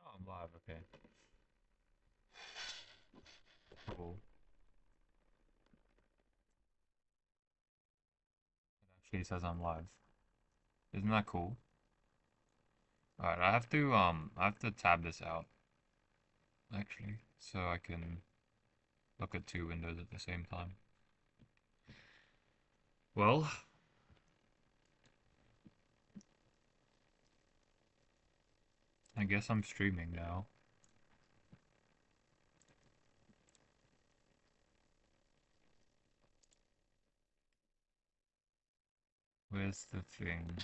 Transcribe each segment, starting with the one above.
Oh, I'm live, okay. Cool. It actually says I'm live. Isn't that cool? Alright, I have to tab this out, actually, so I can look at two windows at the same time. Well, I guess I'm streaming now. Where's the thing?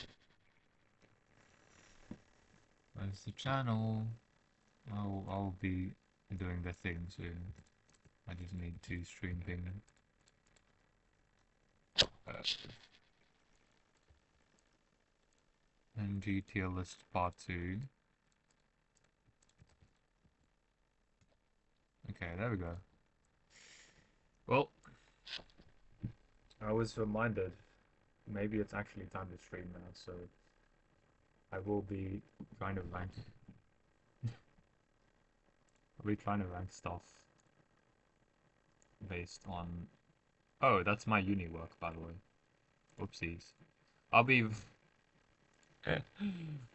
Where's the channel? I'll be doing the thing soon. I just need to stream thing. NG tier list part 2. Okay, there we go. Well, I was reminded maybe it's actually time to stream now, so I will be trying to rank. I'll be trying to rank stuff based on. Oh, that's my uni work, by the way. Oopsies. I'll be.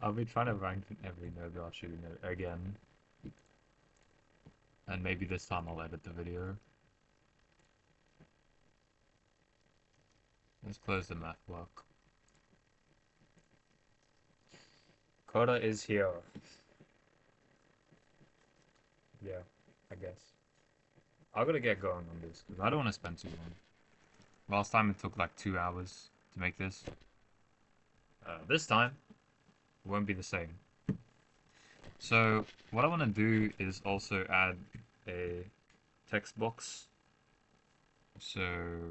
I'll be trying to rank every no Gacha again, and maybe this time I'll edit the video. Let's close the math block. Coda is here. Yeah, I guess. I'm gonna get going on this because I don't want to spend too long. Last time it took like 2 hours to make this. This time it won't be the same. So what I want to do is also add a text box so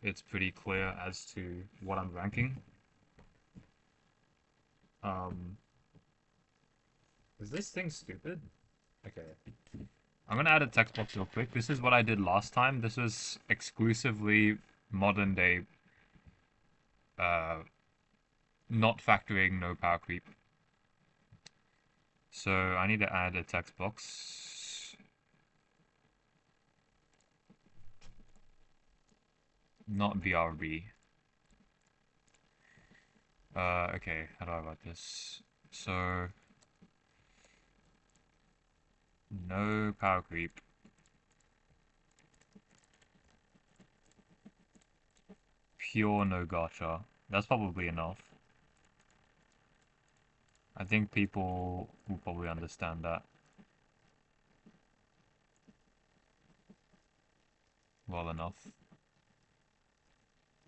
it's pretty clear as to what I'm ranking. Is this thing stupid? Okay. I'm gonna add a text box real quick. This is what I did last time. This was exclusively modern day, not factoring no power creep. So I need to add a text box. Not VRB. Okay, how do I write this? So, no power creep. Pure no gacha. That's probably enough. I think people will probably understand that well enough.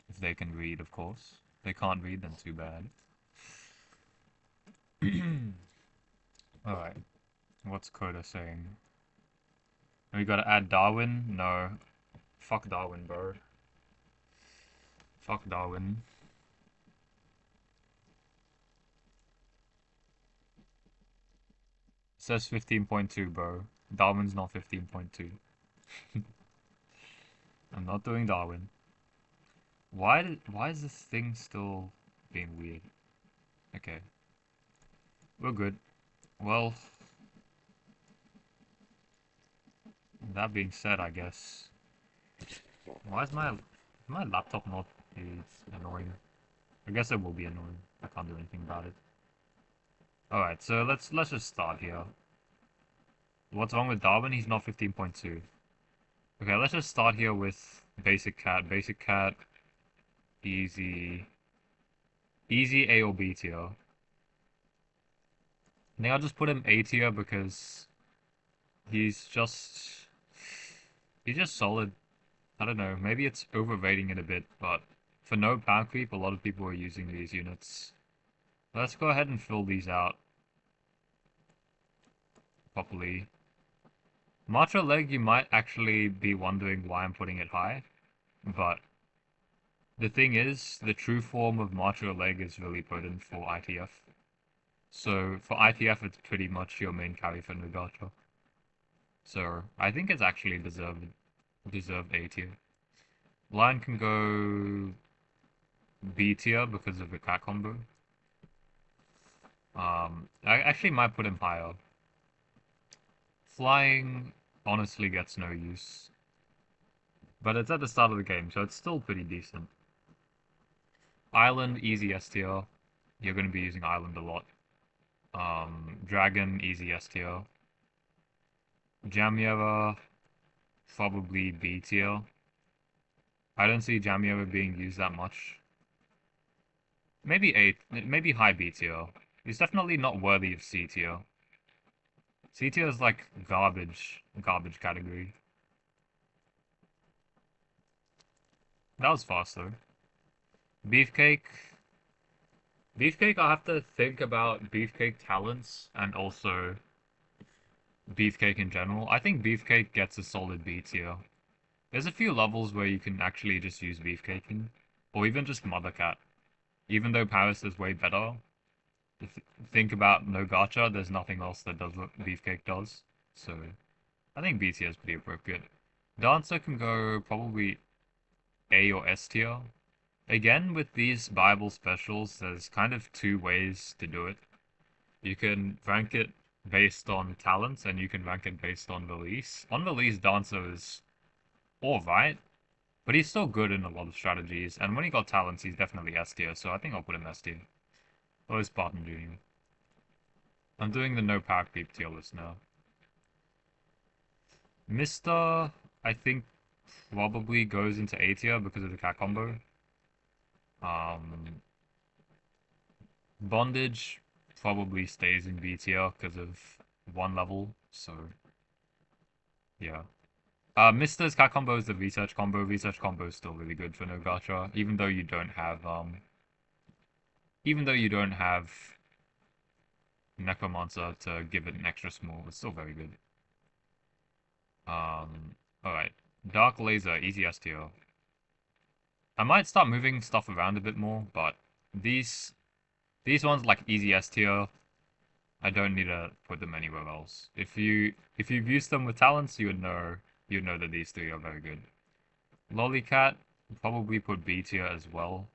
If they can read, of course. If they can't read, then too bad. Alright. What's Coda saying? We gotta add Darwin? No. Fuck Darwin, bro. Fuck Darwin. It says 15.2, bro. Darwin's not 15.2. I'm not doing Darwin. Why is this thing still being weird? Okay. We're good. Well, that being said, I guess. Why is my laptop not annoying? I guess it will be annoying. I can't do anything about it. Alright, so let's just start here. What's wrong with Darwin? He's not 15.2. Okay, let's just start here with basic cat. Basic cat, easy A or B tier. I think I'll just put him A tier because he's just solid. I don't know, maybe it's overrating it a bit, but for no power creep, a lot of people are using these units. Let's go ahead and fill these out properly. Macho leg, you might actually be wondering why I'm putting it high, but the thing is, the true form of macho leg is really potent for ITF. So for ITF, it's pretty much your main carry for Nagato. So I think it's actually deserved A tier. Lion can go B tier because of the cat combo. I actually might put him higher. Flying honestly gets no use. But it's at the start of the game, so it's still pretty decent. Island, easy S tier. You're going to be using Island a lot. Dragon, easy S tier. Jamyeva, probably B tier. I don't see Jamyeva being used that much. Maybe A, maybe high B tier. He's definitely not worthy of C tier. C tier is like garbage category. That was fast though. Beefcake. Beefcake, I'll have to think about Beefcake talents and also Beefcake in general. I think Beefcake gets a solid B tier. There's a few levels where you can actually just use Beefcaking, or even just Mother Cat. Even though Paris is way better, think about no gacha, there's nothing else that does what Beefcake does. So I think B tier is pretty appropriate. Dancer can go probably A or S tier. Again, with these Bible specials, there's kind of two ways to do it. You can rank it based on talents, and you can rank it based on release. On release, Dancer is alright, but he's still good in a lot of strategies, and when he got talents, he's definitely S tier, so I think I'll put him S tier. Or is Spartan Jr. I'm doing the no power creep tier list now. Mr. I think probably goes into A tier because of the cat combo. Bondage probably stays in B tier because of one level, so yeah. Mister's cat combo is the research combo. Research combo is still really good for no gacha, even though you don't have Necromancer to give it an extra small, it's still very good. Alright. Dark Laser, easy S tier. I might start moving stuff around a bit more, but these ones like easy S tier, I don't need to put them anywhere else. If you've used them with talents, you would know that these three are very good. Lollycat, probably put B tier as well.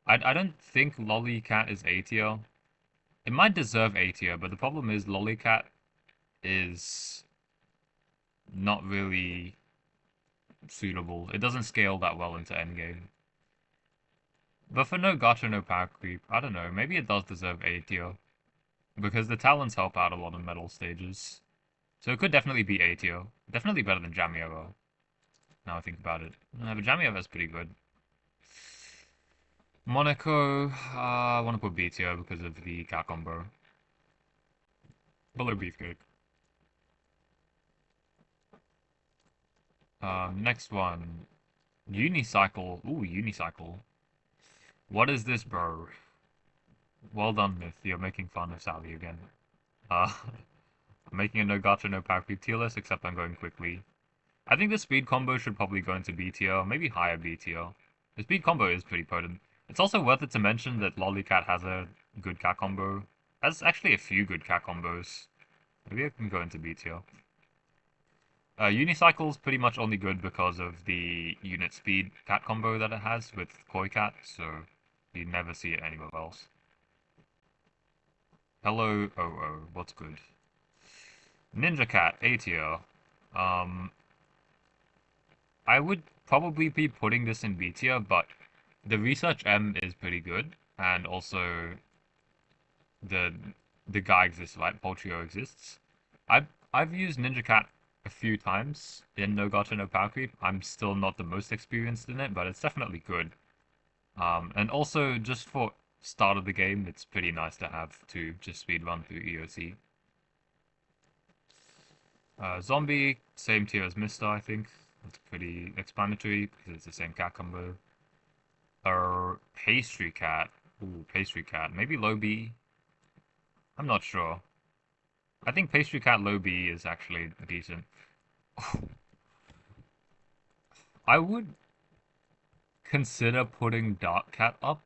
I don't think Lollycat is A tier. It might deserve A tier, but the problem is Lollycat is not really suitable. It doesn't scale that well into endgame. But for no gacha, no power creep, I don't know, maybe it does deserve A tier. Because the talents help out a lot of metal stages. So it could definitely be A tier. Definitely better than Jamyeva. Now I think about it. But Jamyeva's pretty good. Monaco, I want to put B tier because of the cat combo. Below Beefcake. Next one. Unicycle. Ooh, Unicycle. What is this, bro? Well done, Myth. You're making fun of Sally again. I'm making a no gacha, no power creep tier list, except I'm going quickly. I think the speed combo should probably go into B tier, maybe higher B tier. The speed combo is pretty potent. It's also worth it to mention that Lollycat has a good cat combo. Has actually a few good cat combos. Maybe I can go into B tier. Unicycle's pretty much only good because of the unit speed cat combo that it has with Koi Cat, so you never see it anywhere else. Hello, oh, what's good? Ninja Cat, A tier. I would probably be putting this in B tier, but the Research M is pretty good, and also the guy exists, right? Poltrio exists. I've used Ninja Cat a few times in No Gacha No Power Creep. I'm still not the most experienced in it, but it's definitely good. And also just for start of the game, it's pretty nice to have to just speedrun through EOC. Zombie, same tier as Mister, I think. It's pretty explanatory because it's the same cat combo. Pastry Cat. Ooh, Pastry Cat. Maybe low B. I'm not sure. I think Pastry Cat low B is actually decent. I would consider putting Dark Cat up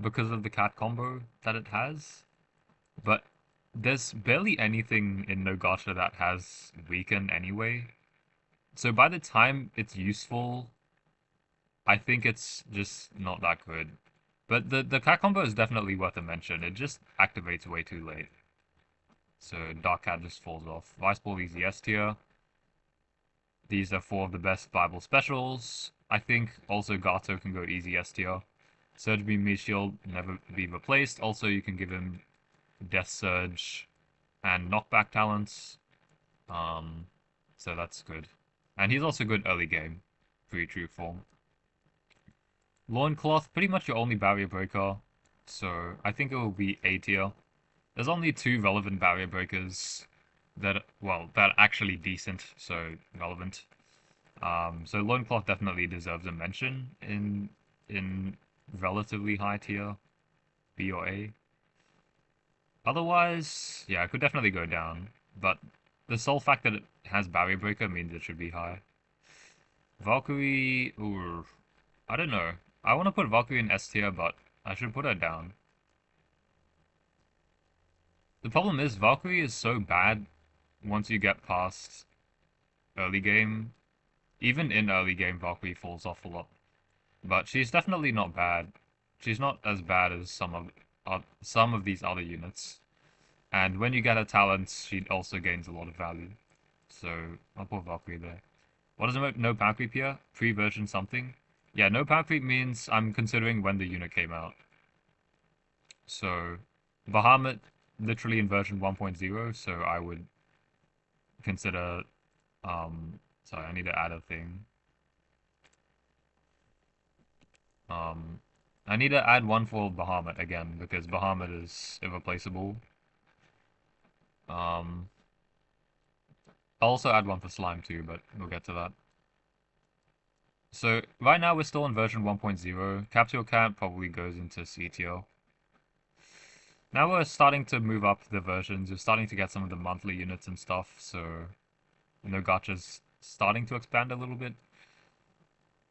because of the cat combo that it has, but there's barely anything in No Gacha that has Weaken anyway. So by the time it's useful, I think it's just not that good. But the cat combo is definitely worth a mention. It just activates way too late. So Dark Cat just falls off. Vice Ball easy S tier. These are four of the best Bible specials. I think also Gato can go easy S tier. Surge Beam Meat Shield never be replaced. Also, you can give him Death Surge and Knockback talents. So that's good. And he's also good early game. Pretty true form. Loincloth, pretty much your only barrier breaker. So I think it will be A tier. There's only two relevant barrier breakers that, well, that are actually decent, so relevant. So Loincloth definitely deserves a mention in relatively high tier, B or A. Otherwise, yeah, it could definitely go down, but the sole fact that it has barrier breaker means it should be high. Valkyrie, ooh, I don't know. I want to put Valkyrie in S tier, but I should put her down. The problem is Valkyrie is so bad once you get past early game. Even in early game, Valkyrie falls off a lot. But she's definitely not bad. She's not as bad as some of these other units. And when you get her talents, she also gains a lot of value. So I'll put Valkyrie there. What does no power creep here? Pre-version something? Yeah, no power creep means I'm considering when the unit came out. So Bahamut literally in version 1.0, so I would consider sorry, I need to add a thing. I need to add one for Bahamut again because Bahamut is irreplaceable. I'll also add one for Slime too, but we'll get to that. So right now we're still in version 1.0. Capsule Cat probably goes into C tier. Now we're starting to move up the versions. We're starting to get some of the monthly units and stuff, so Gacha's starting to expand a little bit.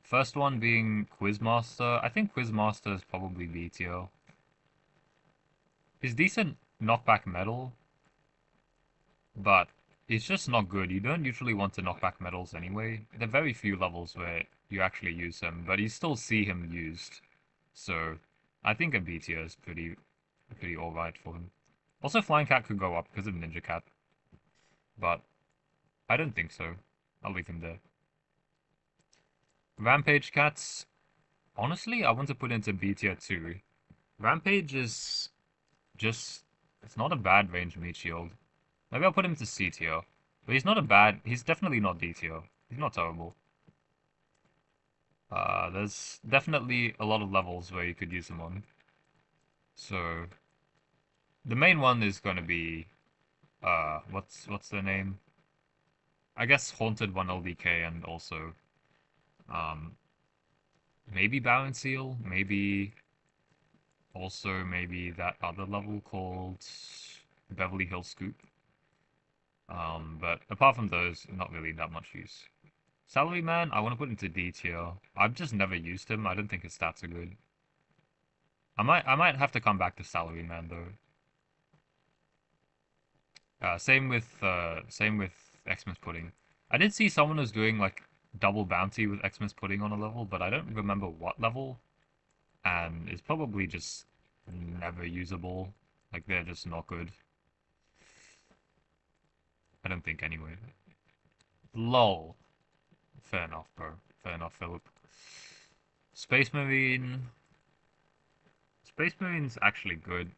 First one being Quizmaster. I think Quizmaster is probably B tier. He's decent knockback metal, but it's just not good. You don't usually want to knock back metals anyway. There are very few levels where you actually use him, but you still see him used. So I think a B tier is pretty alright for him. Also, Flying Cat could go up because of Ninja Cat, but I don't think so. I'll leave him there. Rampage Cats, honestly, I want to put into B tier too. Rampage is just, it's not a bad range meat shield. Maybe I'll put him to C tier. But he's definitely not D tier. He's not terrible. There's definitely a lot of levels where you could use him on. So, the main one is going to be, what's their name? I guess Haunted 1 LDK and also, maybe Baron Seal, maybe that other level called Beverly Hills Scoop. But apart from those, not really that much use. Salaryman, I want to put into D tier. I've just never used him. I don't think his stats are good. I might have to come back to Salaryman though. Same with Xmas Pudding. I did see someone was doing like double bounty with Xmas Pudding on a level, but I don't remember what level. And it's probably just never usable. Like they're just not good. I don't think anyway. LOL. Fair enough, bro. Fair enough, Philip. Space Marine. Space Marine's actually good.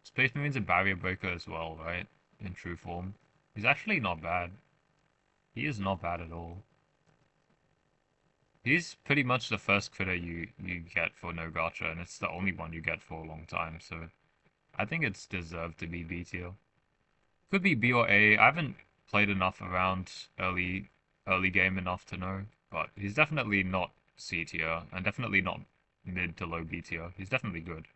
Space Marine's a barrier breaker as well, right? In true form. He's actually not bad. He is not bad at all. He's pretty much the first critter you get for no gacha, and it's the only one you get for a long time, so I think it's deserved to be B tier. Could be B or A. I haven't played enough around early game enough to know, but he's definitely not C tier, and definitely not mid to low B tier. He's definitely good.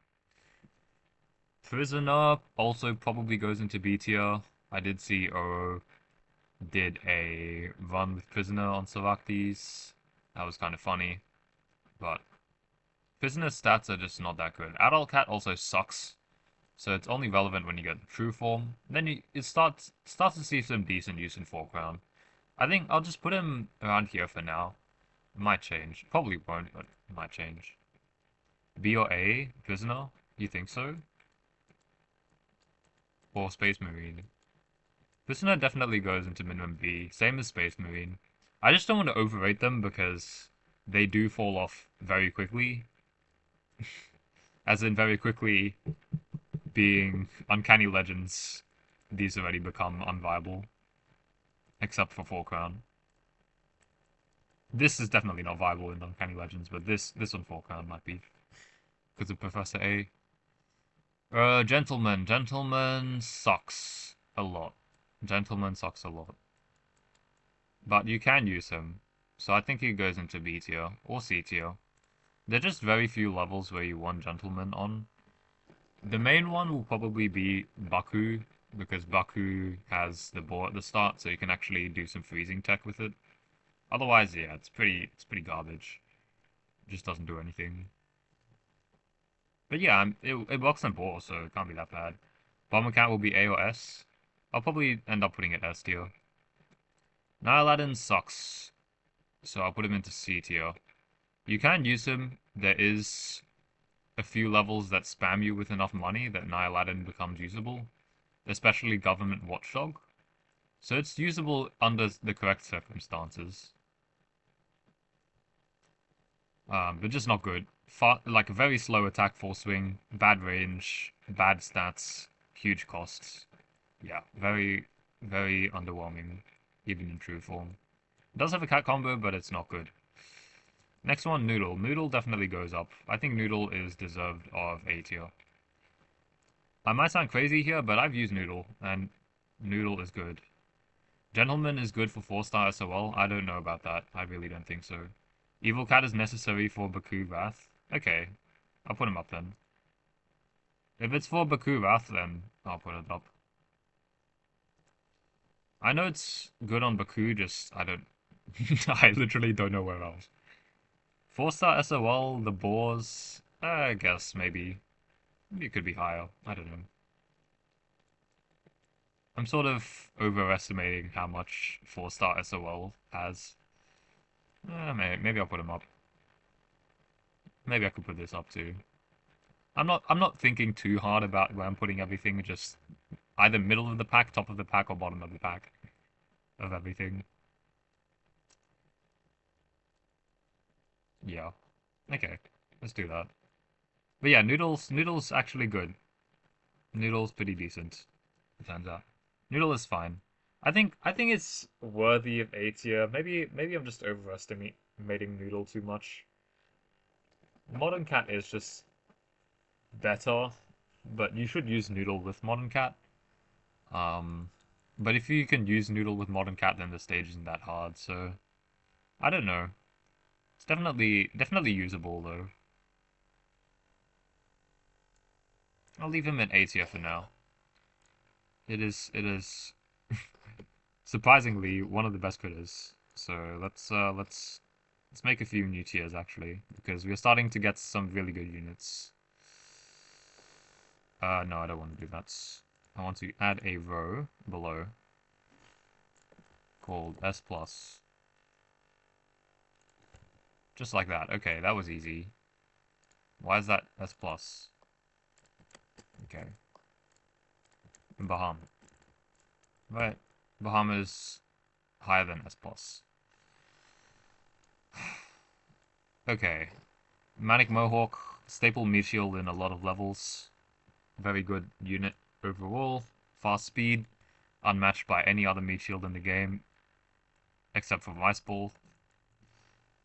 Prisoner also probably goes into B tier. I did see Oro did a run with Prisoner on Savactis. That was kind of funny, but Prisoner's stats are just not that good. Adult Cat also sucks, so it's only relevant when you get the true form. Then it starts to see some decent use in foreground. I think I'll just put him around here for now. It might change. Probably won't, but it might change. B or A, Prisoner? You think so? Or Space Marine? Prisoner definitely goes into minimum B, same as Space Marine. I just don't want to overrate them because they do fall off very quickly. As in very quickly being Uncanny Legends, these already become unviable. Except for 4 Crown. This is definitely not viable in Uncanny Legends, but this on 4 Crown might be. Because of Professor A. Gentleman. Gentleman sucks a lot. Gentleman sucks a lot. But you can use him. So I think he goes into B tier or C tier. There are just very few levels where you want Gentleman on. The main one will probably be Baku, because Baku has the boar at the start, so you can actually do some freezing tech with it. Otherwise, yeah, it's pretty garbage. It just doesn't do anything. But yeah, it works on boar, so it can't be that bad. Bomber Cat will be A or S. I'll probably end up putting it S tier. Aladdin sucks, so I'll put him into C tier. You can use him. There is a few levels that spam you with enough money that Aladdin becomes usable, especially Government Watchdog. So it's usable under the correct circumstances. But just not good. Like a very slow attack full swing, bad range, bad stats, huge costs. Yeah, very, very underwhelming, even in true form. It does have a cat combo, but it's not good. Next one, Noodle. Noodle definitely goes up. I think Noodle is deserved of A tier. I might sound crazy here, but I've used Noodle, and Noodle is good. Gentleman is good for 4-star SOL. I don't know about that. I really don't think so. Evil Cat is necessary for Baku Wrath. Okay, I'll put him up then. If it's for Baku Wrath, then I'll put it up. I know it's good on Baku, just I don't... I literally don't know where else. 4-star SOL, the boars... I guess, maybe. Maybe it could be higher. I don't know. I'm sort of overestimating how much 4-star SOL has. Maybe I'll put him up. Maybe I could put this up too. I'm not thinking too hard about where I'm putting everything, just either middle of the pack, top of the pack, or bottom of the pack of everything. Yeah. Okay. Let's do that. But yeah, Noodle's actually good. Noodle's pretty decent, it turns out. Noodle is fine. I think it's worthy of A tier. Maybe I'm just overestimating Noodle too much. Modern Cat is just better, but you should use Noodle with Modern Cat. But if you can use Noodle with Modern Cat, then the stage isn't that hard, so I don't know. It's definitely usable though. I'll leave him in A tier for now. It is surprisingly one of the best critters. So let's make a few new tiers actually, because we're starting to get some really good units. No, I don't want to do that. I want to add a row below called S+. Just like that. Okay, that was easy. Why is that S+? Okay. And Baham. Right. Bahama's higher than S+. Okay. Manic Mohawk, staple meat shield in a lot of levels. Very good unit overall. Fast speed, unmatched by any other meat shield in the game, except for Vice Ball.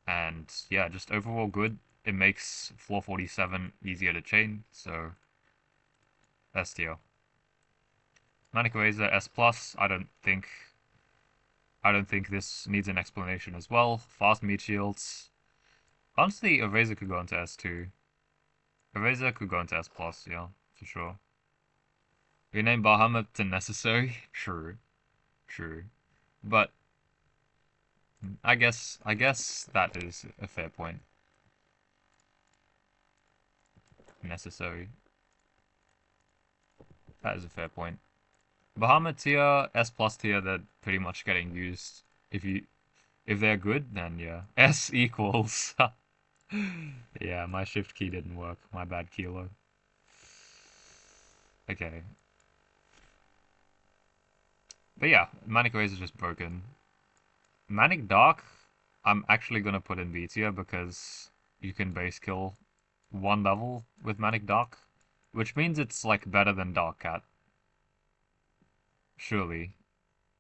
And yeah, just overall good. It makes floor 47 easier to chain, so S tier. Manic Razor S+, I don't think this needs an explanation as well. Fast meat shields. Honestly, Eraser could go into S2. Eraser could go into S+, yeah, for sure. Rename Bahamut to necessary? True. But I guess that is a fair point. Necessary. That is a fair point. Bahamut tier, S+ tier, they're pretty much getting used. If they're good, then yeah. S equals Yeah, my shift key didn't work. My bad, Kilo. Okay. But yeah, Manic Razor is just broken. Manic Dark, I'm actually gonna put in B tier because you can base kill one level with Manic Dark, which means it's like better than Dark Cat. Surely.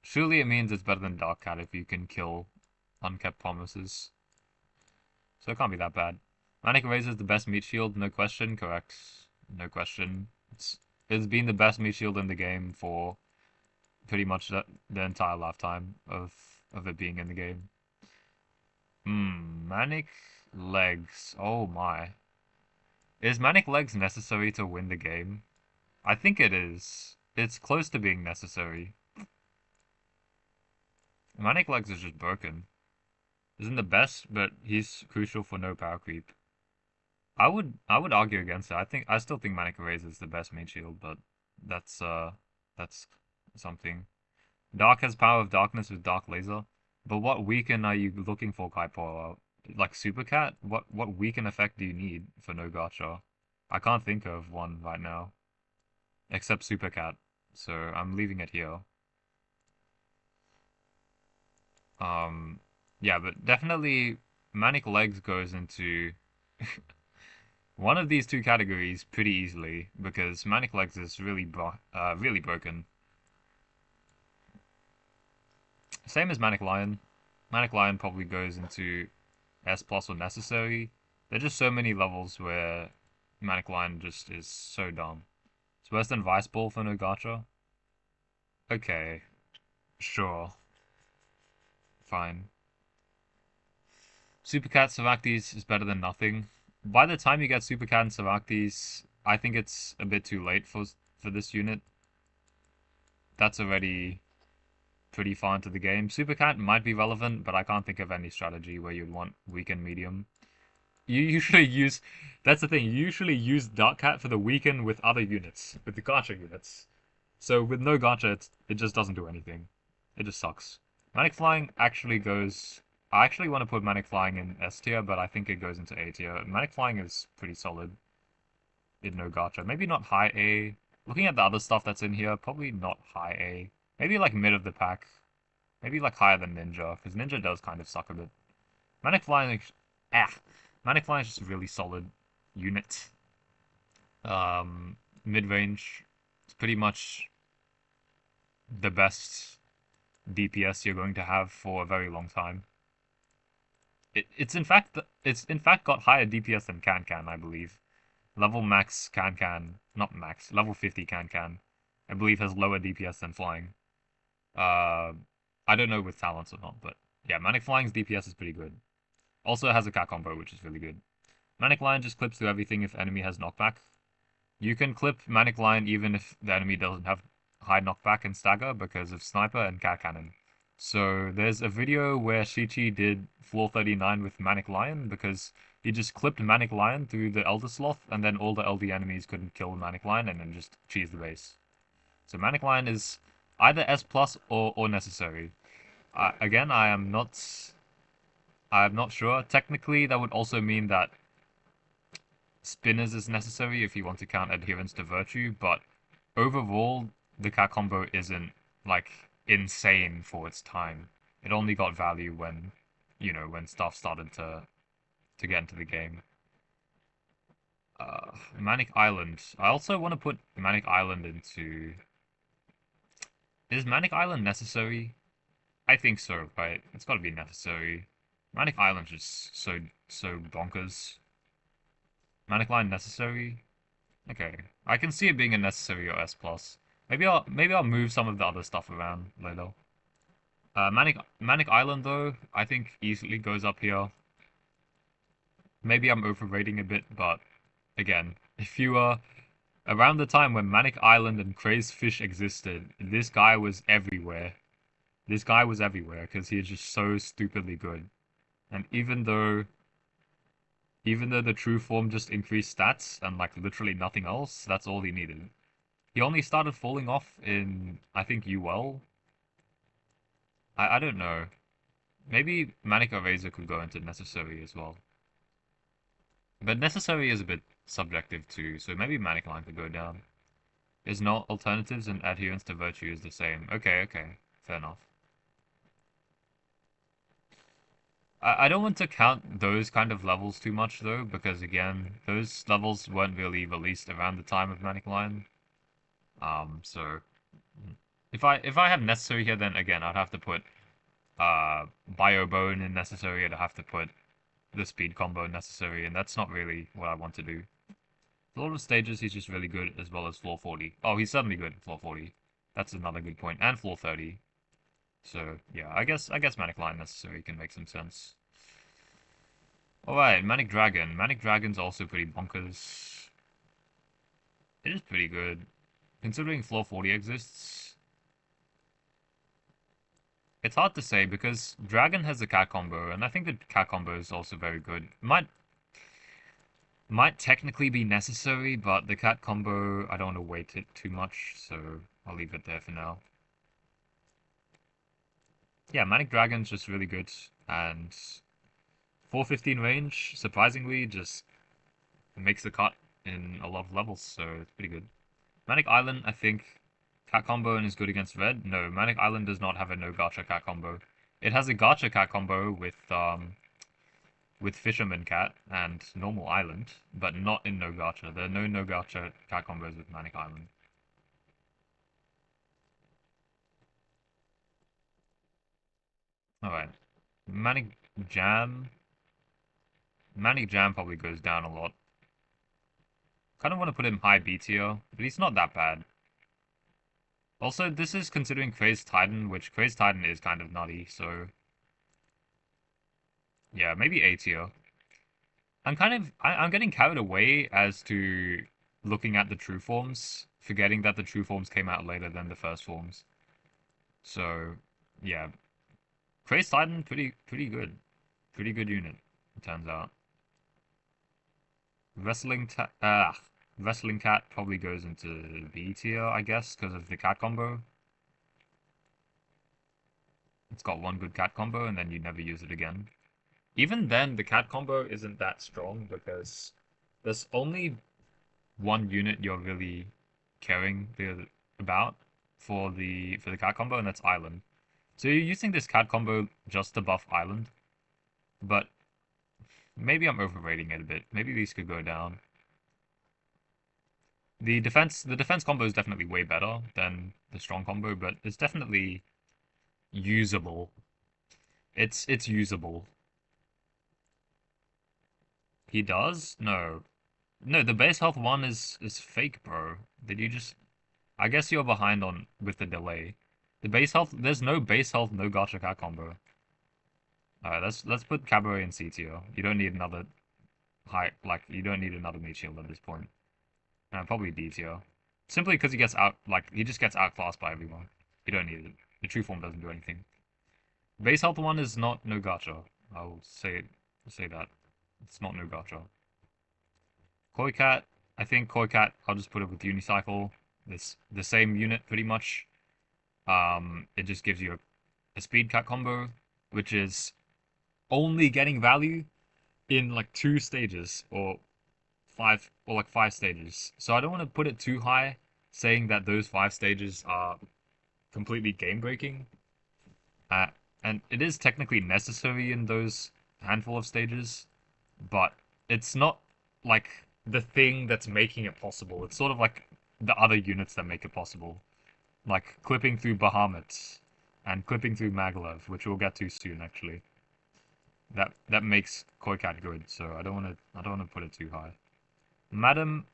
Surely it means it's better than Dark Cat if you can kill unkept promises. So it can't be that bad. Manic Razor is the best meat shield, no question. Correct. No question. It's been the best meat shield in the game for pretty much the entire lifetime of it being in the game. Manic Legs. Oh my. Is Manic Legs necessary to win the game? I think it is. It's close to being necessary. Manic Legs is just broken. Isn't the best, but he's crucial for no power creep. I would argue against it. I still think Manic Razor is the best main shield, but that's something. Dark has power of darkness with Dark Laser. But what weaken are you looking for, Kaipo? Like Super Cat? What weaken effect do you need for no gacha? I can't think of one right now. Except Super Cat. So I'm leaving it here. Yeah, but definitely Manic Legs goes into one of these two categories pretty easily because Manic Legs is really broken. Same as Manic Lion. Manic Lion probably goes into S plus or necessary. There's just so many levels where Manic Lion just is so dumb. It's worse than Vice Ball for no gacha. Okay, sure, fine. Super Cat Savactes is better than nothing. By the time you get Super Cat and Savactes, I think it's a bit too late for this unit. That's already pretty far into the game. Super Cat might be relevant, but I can't think of any strategy where you'd want weak and medium. You usually use... That's the thing, you usually use Dark Cat for the weaken with other units, with the gacha units. So with no gacha, it just doesn't do anything. It just sucks. Manic Flying actually goes... I actually want to put Manic Flying in S tier, but I think it goes into A tier. Manic Flying is pretty solid in no gacha. Maybe not high A. Looking at the other stuff that's in here, probably not high A. Maybe like mid of the pack. Maybe like higher than Ninja, because Ninja does kind of suck a bit. Manic Flying, Manic Flying is just a really solid unit. Mid-range, it's pretty much the best DPS you're going to have for a very long time. It's in fact got higher DPS than Can, I believe. Level max Can, not max, level 50 Can, I believe has lower DPS than Flying. I don't know with talents or not, but yeah, Manic Flying's DPS is pretty good. Also has a cat combo, which is really good. Manic Lion just clips through everything if enemy has knockback. You can clip Manic Lion even if the enemy doesn't have high knockback and stagger because of Sniper and Cat Cannon. So there's a video where Shichi did floor 39 with Manic Lion because he just clipped Manic Lion through the Elder Sloth and then all the LD enemies couldn't kill Manic Lion and then just cheese the base. So Manic Lion is either S plus or necessary. Again, I am not sure. Technically, that would also mean that Spinners is necessary if you want to count adherence to virtue, but overall, the cat combo isn't, like, insane for its time. It only got value when, when stuff started to get into the game. Manic Island. I also want to put Manic Island into... Is Manic Island necessary? I think so, right? It's gotta be necessary. Manic Island's just so bonkers. Manic Line necessary? Okay. I can see it being a necessary or S plus. Maybe I'll move some of the other stuff around later. Manic Island though, I think easily goes up here. Maybe I'm overrating a bit, but again, if you are around the time when Manic Island and Crazed Fish existed, this guy was everywhere. This guy was everywhere because he is just so stupidly good. And even though the true form just increased stats and like literally nothing else, that's all he needed. He only started falling off in, I think, UL. I don't know. Maybe Manic Eraser could go into necessary as well. But necessary is a bit subjective too, so maybe Manic Line could go down. Is not alternatives and adherence to virtue is the same. Okay, okay. Fair enough. I don't want to count those kind of levels too much though, because again, those levels weren't really released around the time of Manic Line. So if I have necessary here, then again I'd have to put Bio Bone in necessary, I'd have to put the speed combo necessary, and that's not really what I want to do. A lot of stages he's just really good, as well as floor 40. Oh, he's certainly good in floor 40. That's another good point. And floor 30. So yeah, I guess Manic Line necessary can make some sense. Alright, Manic Dragon. Manic Dragon's also pretty bonkers. It is pretty good. Considering floor 40 exists, it's hard to say because Dragon has a cat combo, and I think the cat combo is also very good. Might technically be necessary, but the cat combo, I don't want to weight it too much, so I'll leave it there for now. Yeah, Manic Dragon's just really good, and 415 range, surprisingly, just makes the cut in a lot of levels, so it's pretty good. Manic Island, I think, cat combo and is good against red. No, Manic Island does not have a no gacha cat combo. It has a gacha cat combo with Fisherman Cat and Normal Island, but not in no gacha. There are no gacha cat combos with Manic Island. Alright. Manic Jam. Manic Jam probably goes down a lot. Kind of want to put him high B tier, but he's not that bad. Also, this is considering Crazed Titan, which Crazed Titan is kind of nutty, so yeah, maybe A tier. I'm getting carried away as to looking at the true forms, forgetting that the true forms came out later than the first forms. So yeah, Crazed Titan pretty good, pretty good unit. It turns out. Wrestling Cat probably goes into B tier, I guess, because of the cat combo. It's got one good cat combo, and then you never use it again. Even then, the cat combo isn't that strong because there's only one unit you're really caring about for the cat combo, and that's Island. So you're using this cat combo just to buff Island, but maybe I'm overrating it a bit. Maybe these could go down. The defense combo is definitely way better than the strong combo, but it's definitely usable. It's usable. He does? No. No, the base health one is fake, bro. Did you just I guess you're behind on with the delay. The base health there's no base health, no gacha cat combo. Alright, let's put Cabaret in C tier. You don't need another you don't need another meat shield at this point. Probably D tier. Simply because he just gets outclassed by everyone. You don't need it. The true form doesn't do anything. Base health one is not no gacha. I'll say that. It's not no gacha. Koi Cat, I think Koi Cat, I'll just put it with Unicycle. This the same unit pretty much. It just gives you a speed cat combo, which is only getting value in like 2 stages or like 5 stages. So I don't want to put it too high, saying that those 5 stages are completely game breaking. And it is technically necessary in those handful of stages, but it's not like the thing that's making it possible. It's sort of like the other units that make it possible, like clipping through Bahamut and clipping through Maglev, which we'll get to soon actually. That makes Koi Cat good, so I don't want to put it too high. Madam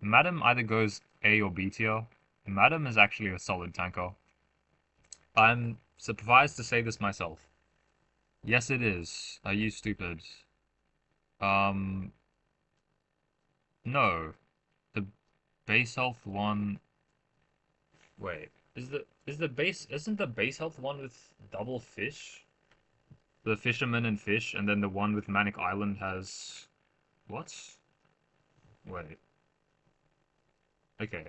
Madam either goes A or B tier. Madam is actually a solid tanker. I'm surprised to say this myself. Yes, it is. Are you stupid? Um, no. The base health one. Wait, is the base isn't the base health one with double fish? The fisherman and fish, and then the one with Manic Island has what? Wait. Okay.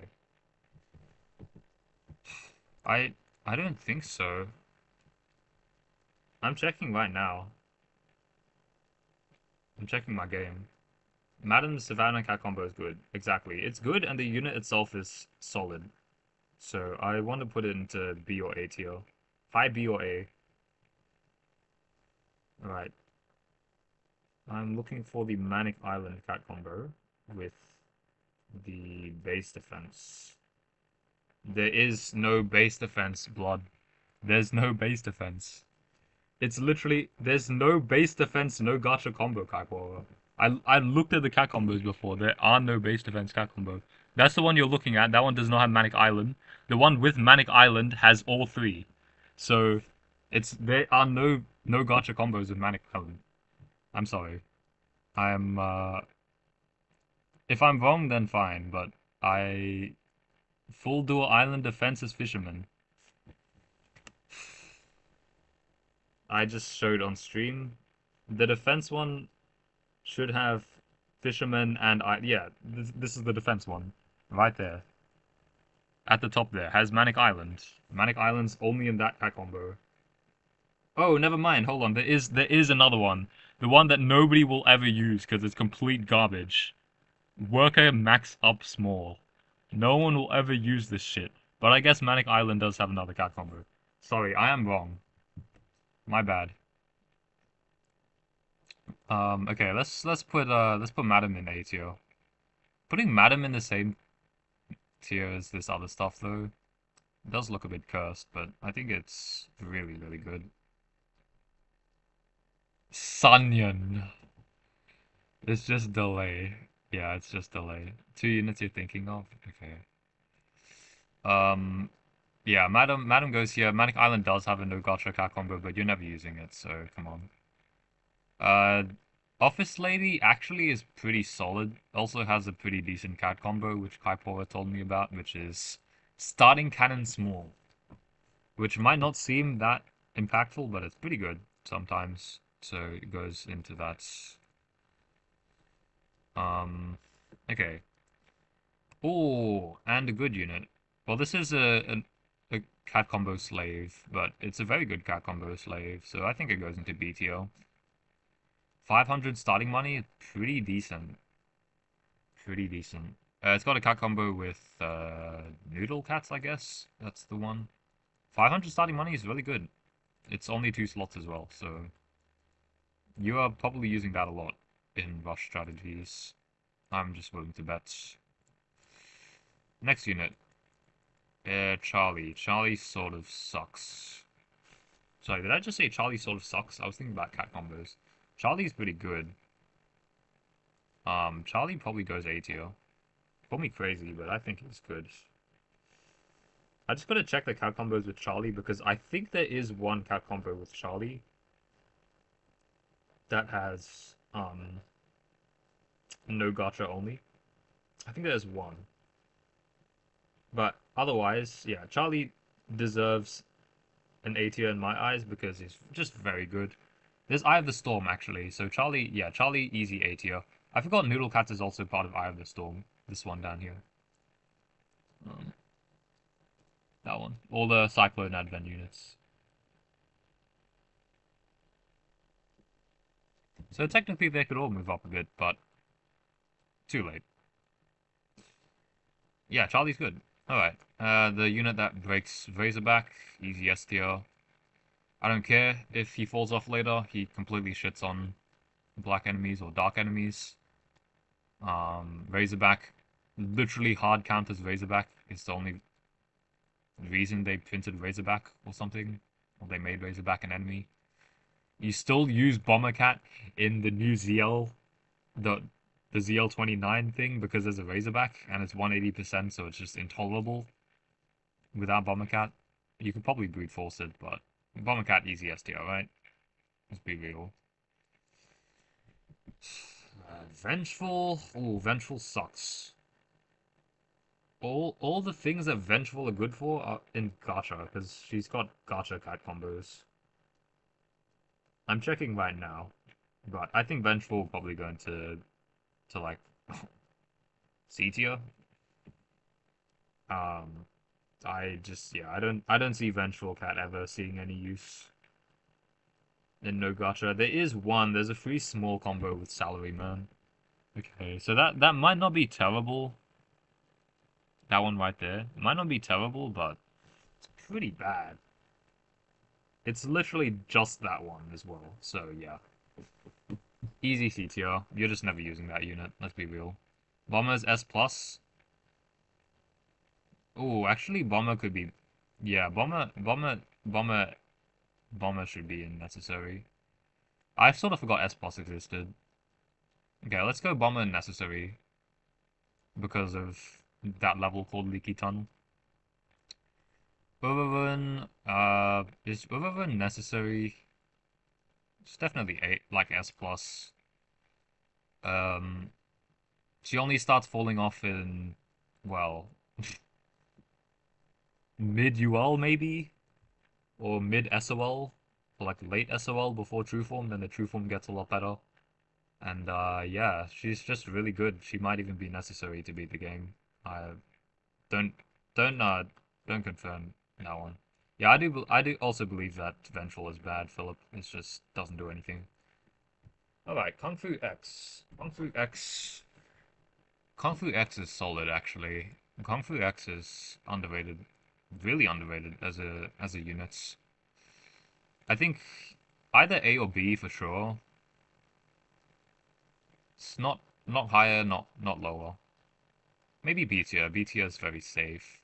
I I don't think so. I'm checking right now. I'm checking my game. Madam Savannah Cat combo is good. Exactly. It's good and the unit itself is solid. So I want to put it into B or A tier. 5B or A. Alright. I'm looking for the Manic Island Cat combo with the base defense. There is no base defense, Blood. There's no base defense. It's literally, there's no base defense, no gacha combo cat combo. I looked at the cat combos before. There are no base defense cat combo. That's the one you're looking at. That one does not have Manic Island. The one with Manic Island has all three. So there are no gacha combos with Manic Island. I'm sorry. I am if I'm wrong then fine, but I full dual island defense is fisherman. I just showed on stream. The defense one should have fisherman and yeah, this is the defense one. Right there. At the top there. Has Manic Island. Manic Island's only in that cat combo. Oh, never mind. Hold on. There is another one. The one that nobody will ever use because it's complete garbage. Worker max up small. No one will ever use this shit. But I guess Manic Island does have another cat combo. Sorry, I am wrong. My bad. Okay, let's put Madam in A tier. Putting Madam in the same tier as this other stuff though, it does look a bit cursed, but I think it's really, really good. Sunyon. It's just delay. Yeah, it's just delay. 2 units you're thinking of? Okay. Yeah, Madam goes here. Manic Island does have a no gacha cat combo, but you're never using it, so come on. Office Lady actually is pretty solid. Also has a pretty decent cat combo, which Kaipora told me about, which is starting cannon small. Which might not seem that impactful, but it's pretty good sometimes. So it goes into that. Okay. Oh, and a good unit. Well, this is a cat combo slave, but it's a very good cat combo slave, so I think it goes into BTO. 500 starting money, pretty decent. Pretty decent. It's got a cat combo with noodle cats, I guess. That's the one. 500 starting money is really good. It's only 2 slots as well, so you are probably using that a lot in rush strategies. I'm just willing to bet. Next unit. Charlie. Charlie sort of sucks. Sorry, did I just say Charlie sort of sucks? I was thinking about cat combos. Charlie's pretty good. Charlie probably goes A tier. Call me crazy, but I think it's good. I just gotta check the cat combos with Charlie because I think there is one cat combo with Charlie that has no gacha only. I think there's one. But otherwise, yeah, Charlie deserves an A tier in my eyes because he's just very good. There's Eye of the Storm actually, so Charlie, yeah, Charlie easy A tier. I forgot Noodle Cat is also part of Eye of the Storm. This one down here. That one. All the Cyclone Advent units. So technically they could all move up a bit, but too late. Yeah, Charlie's good. Alright. The unit that breaks Razorback, easy S tier. I don't care if he falls off later, he completely shits on black enemies or dark enemies. Razorback, literally hard counters Razorback. It's the only reason they printed Razorback or something. Or they made Razorback an enemy. You still use Bomber Cat in the new ZL, the ZL29 thing because there's a Razorback and it's 180%, so it's just intolerable without Bomber Cat. You could probably brute force it, but Bomber Cat easy STR, right? Let's be real. Vengeful. Oh, Vengeful sucks. All the things that Vengeful are good for are in Gacha, because she's got Gacha cat combos. I'm checking right now, but I think Vengeful will probably go into like C tier. I don't see Vengeful Cat ever seeing any use in no gacha. There is one. There's a free small combo with Salaryman, Okay, so that might not be terrible. That one right there. It might not be terrible, but it's pretty bad. It's literally just that one as well. So yeah. Easy C tier. You're just never using that unit, let's be real. Bomber's S plus. Oh, actually Bomber could be, yeah, Bomber should be necessary. I sort of forgot S plus existed. Okay, let's go Bomber necessary because of that level called Leaky Tunnel. Is other than necessary? It's definitely A, like S plus. Um, she only starts falling off in, well, mid UL maybe, or mid SOL, or like late SOL before True Form. Then the True Form gets a lot better. And yeah, she's just really good. She might even be necessary to beat the game. I don't don't uh don't confirm that one. Yeah, I do also believe that Vengeful is bad, Philip. It just doesn't do anything. Alright, Kung Fu X. Kung Fu X is solid actually. Kung Fu X is underrated. Really underrated as a unit. I think either A or B for sure. It's not higher, not lower. Maybe B tier. B tier is very safe.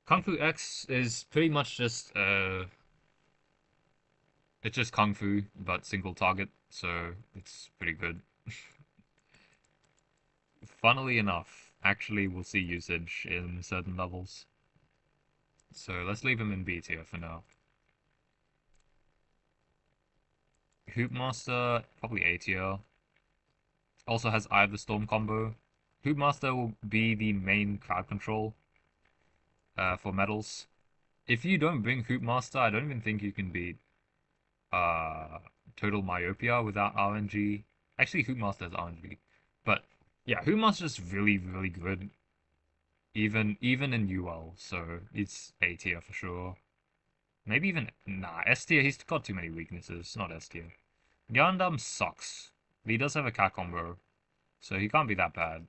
Kung Fu X is pretty much just it's just Kung Fu but single target, so it's pretty good. Funnily enough, actually we'll see usage in certain levels. So let's leave him in B tier for now. Hoopmaster, probably A tier. Also has Eye of the Storm combo. Hoopmaster will be the main crowd control for medals. If you don't bring Hoopmaster, I don't even think you can beat uh Total Myopia without RNG. Actually, Hoopmaster has RNG, but yeah, Hoopmaster's really good, even in UL. So it's A tier for sure. Maybe even nah S tier. He's got too many weaknesses. Not S tier. Gundam sucks. But he does have a cat combo, so he can't be that bad.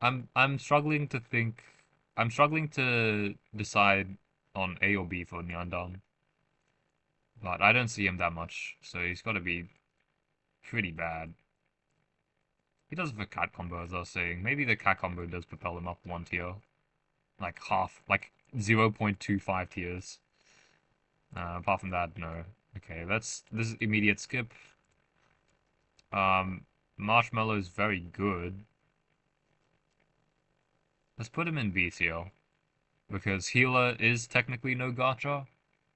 I'm struggling to think. I'm struggling to decide on A or B for Nyandam, but I don't see him that much, so he's got to be pretty bad. He does have a cat combo, as I was saying. Maybe the cat combo does propel him up one tier, like half, like 0.25 tiers. Apart from that, no. Okay, this is immediate skip. Marshmallow's very good. Let's put him in B tier because healer is technically no gacha,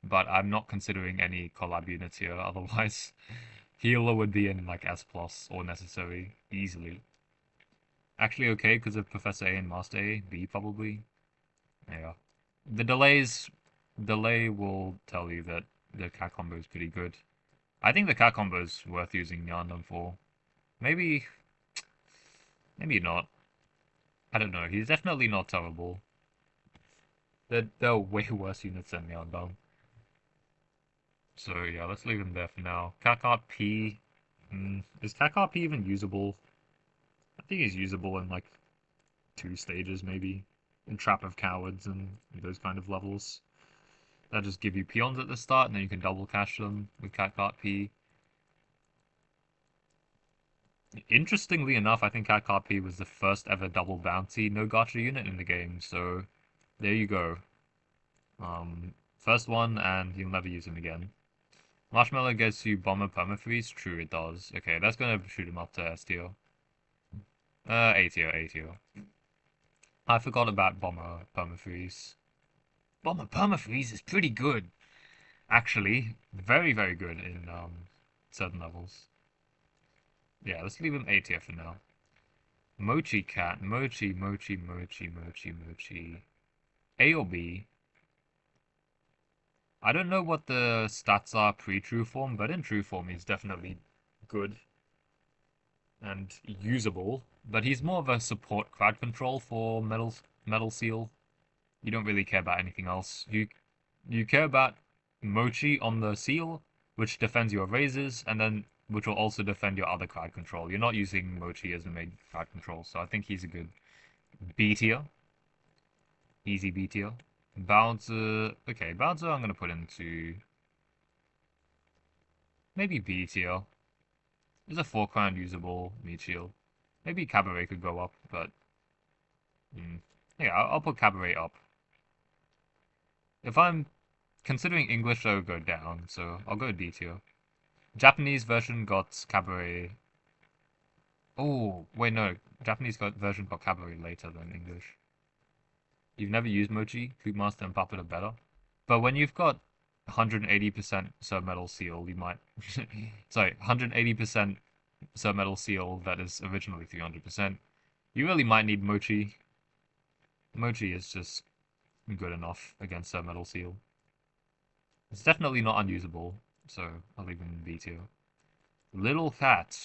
but I'm not considering any collab units here. Otherwise, healer would be in like S plus or necessary easily. Actually, okay because of Professor A and Master A. B probably. Yeah. The delay will tell you that the cat combo is pretty good. I think the cat combo is worth using Nyandam for. Maybe, maybe not. I don't know. He's definitely not terrible. There are way worse units than Nyandam. So yeah, let's leave him there for now. Kakarot P. Is Kakarot P even usable? I think he's usable in like 2 stages maybe. In Trap of Cowards and those kind of levels. That just give you peons at the start, and then you can double cash them with Catcart P. Interestingly enough, I think Catcart P was the first ever double bounty no gacha unit in the game, so there you go. First one, and you'll never use him again. Marshmallow gets you Bomber Permafreeze? True, it does. Okay, that's gonna shoot him up to S tier. A tier, A tier. I forgot about Bomber Permafreeze. Bomber Permafreeze is pretty good. Actually, very good in certain levels. Yeah, let's leave him A tier for now. Mochi Cat, Mochi. A or B? I don't know what the stats are pre-true form, but in true form he's definitely good and usable. But he's more of a support crowd control for Metal Seal. You don't really care about anything else. You care about Mochi on the seal, which defends your raises, and then which will also defend your other card control. You're not using Mochi as the main card control, so I think he's a good B tier. Easy B tier. Bouncer, okay, Bouncer I'm gonna put into maybe B tier. There's a 4-crown usable meat shield. Maybe Cabaret could go up, but yeah, I'll put Cabaret up. If I'm considering English, I would go down, so I'll go D tier. Japanese version got Cabaret. Oh, wait, no. Version got Cabaret later than English. You've never used Mochi, Foodmaster, and Puppet are better. But when you've got 180% Sir Metal Seal, you might. Sorry, 180% Sir Metal Seal that is originally 300%. You really might need Mochi. Mochi is just good enough against Sir Metal Seal. It's definitely not unusable, so I'll leave him in B tier. Little Cat.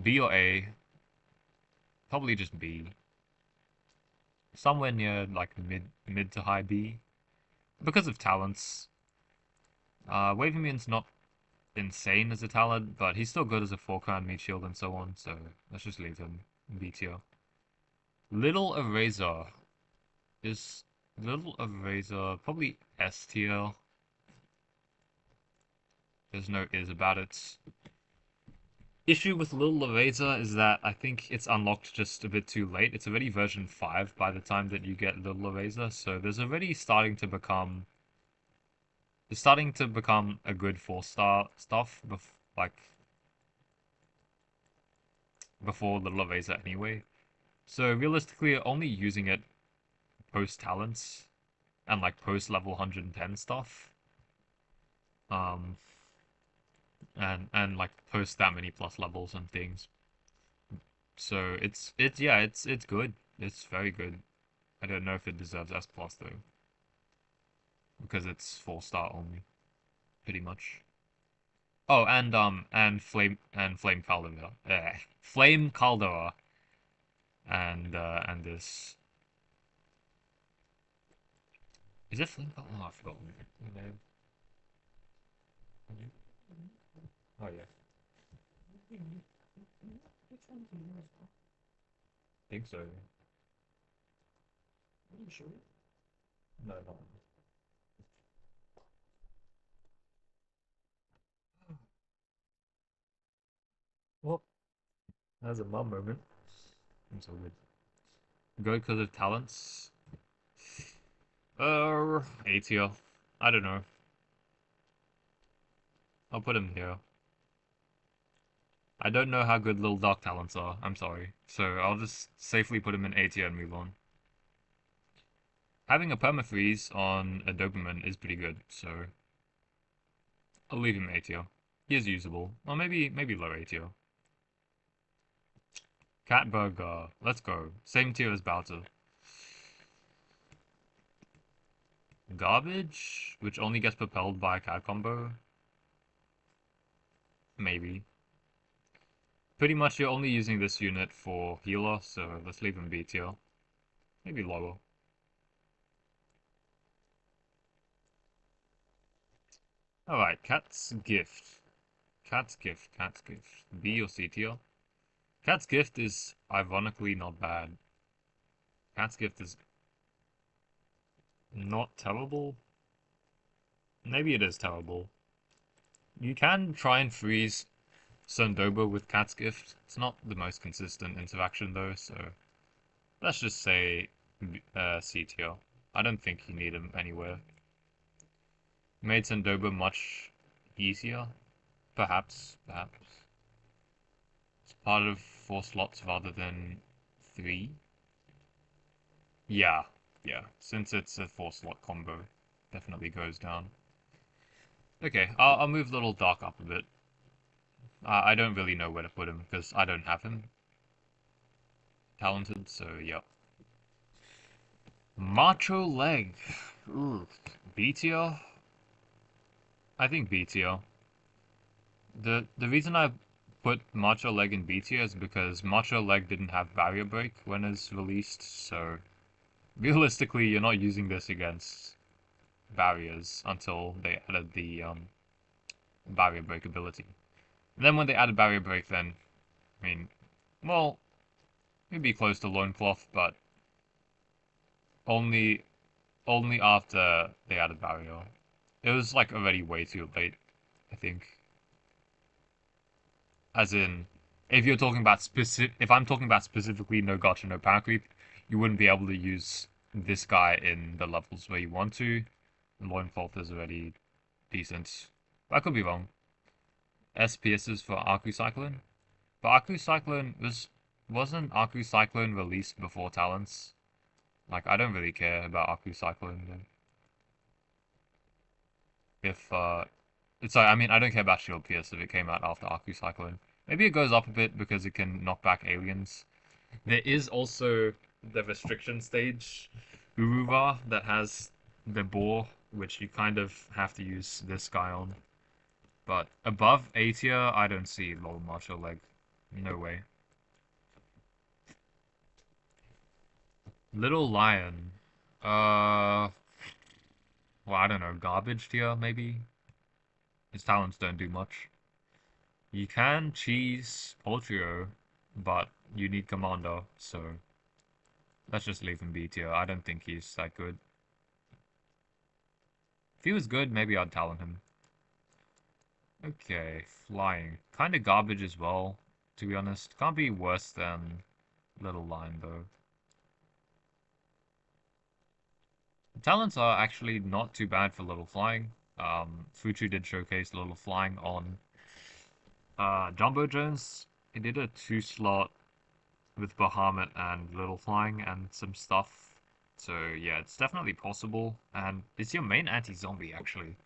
B or A? Probably just B. Somewhere near like mid to high B. Because of talents. Wavy not insane as a talent, but he's still good as a 4-crown meat shield and so on, so let's just leave him in B tier. Little Eraser. Is Little Eraser probably S tier? There's no is about it. Issue with Little Eraser is that I think it's unlocked just a bit too late. It's already version 5 by the time that you get Little Eraser, so there's already starting to become a good 4-star stuff before Little Eraser anyway. So realistically, only using it post talents and like post level 110 stuff. And like post that many plus levels and things. So it's good. It's very good. I don't know if it deserves S plus though, because it's 4-star only, pretty much. Oh, and Flame Caldera, Flame Caldera, and this is it Flame Caldera? Oh, I forgot the name. Oh yeah. I think so. Are you sure? No, not. Well, that's a mum moment. I'm so good. Go because of talents. A tier. I don't know. I'll put him here. I don't know how good Little Dark talents are. I'm sorry. So I'll just safely put him in A tier and move on. Having a permafreeze on a Doberman is pretty good, so I'll leave him A tier. He is usable. Or maybe low A tier. Cat Burger. Let's go. Same tier as Bowser. Garbage, which only gets propelled by a cat combo. Maybe. Pretty much you're only using this unit for healer, so let's leave him B tier. Maybe lower. Alright, Cat's Gift. Cat's Gift. B or C tier? Cat's Gift is ironically not bad. Cat's Gift is not terrible. Maybe it is terrible. You can try and freeze Sundoba with Cat's Gift. It's not the most consistent interaction though, so let's just say C tier. I don't think you need him anywhere. Made Sundoba much easier? Perhaps. It's part of 4 slots rather than 3. Yeah. Since it's a 4-slot combo, definitely goes down. Okay, I'll move Little Dark up a bit. I don't really know where to put him, because I don't have him talented, so yeah. Macho Leg. Ooh. B tier? I think B tier. The reason I put Macho Leg in B tier is because Macho Leg didn't have Barrier Break when it's released, so realistically you're not using this against barriers until they added the barrier break ability. And then when they added barrier break, then I mean, well, it'd be close to loincloth, but only only after they added barrier. It was like already way too late, I think. As in, if you're talking about if I'm talking about specifically no gacha, no power creep, you wouldn't be able to use this guy in the levels where you want to. Loincloth is already decent. I could be wrong. SPSs for Arcu Cyclone? But Arcu Cyclone wasn't Arcu Cyclone released before Talents? Like, I don't really care about Arcu Cyclone then. If it's like, I mean, I don't care about Shield Pierce if it came out after Arcu Cyclone. Maybe it goes up a bit because it can knock back aliens. There is also the restriction stage Uruva that has the boar, which you kind of have to use this guy on. But above A tier, I don't see Lol Martial Leg. No way. Little Lion. Well, I don't know, garbage tier, maybe? His talents don't do much. You can cheese Poltrio, but you need Commander, so let's just leave him B tier. I don't think he's that good. If he was good, maybe I'd talent him. Okay, flying. Kinda garbage as well, to be honest. Can't be worse than Little Lion, though. Talents are actually not too bad for Little Flying. Fuchu did showcase Little Flying on Jumbo Jones. He did a 2-slot with Bahamut and Little Flying and some stuff. So yeah, it's definitely possible. And it's your main anti-zombie actually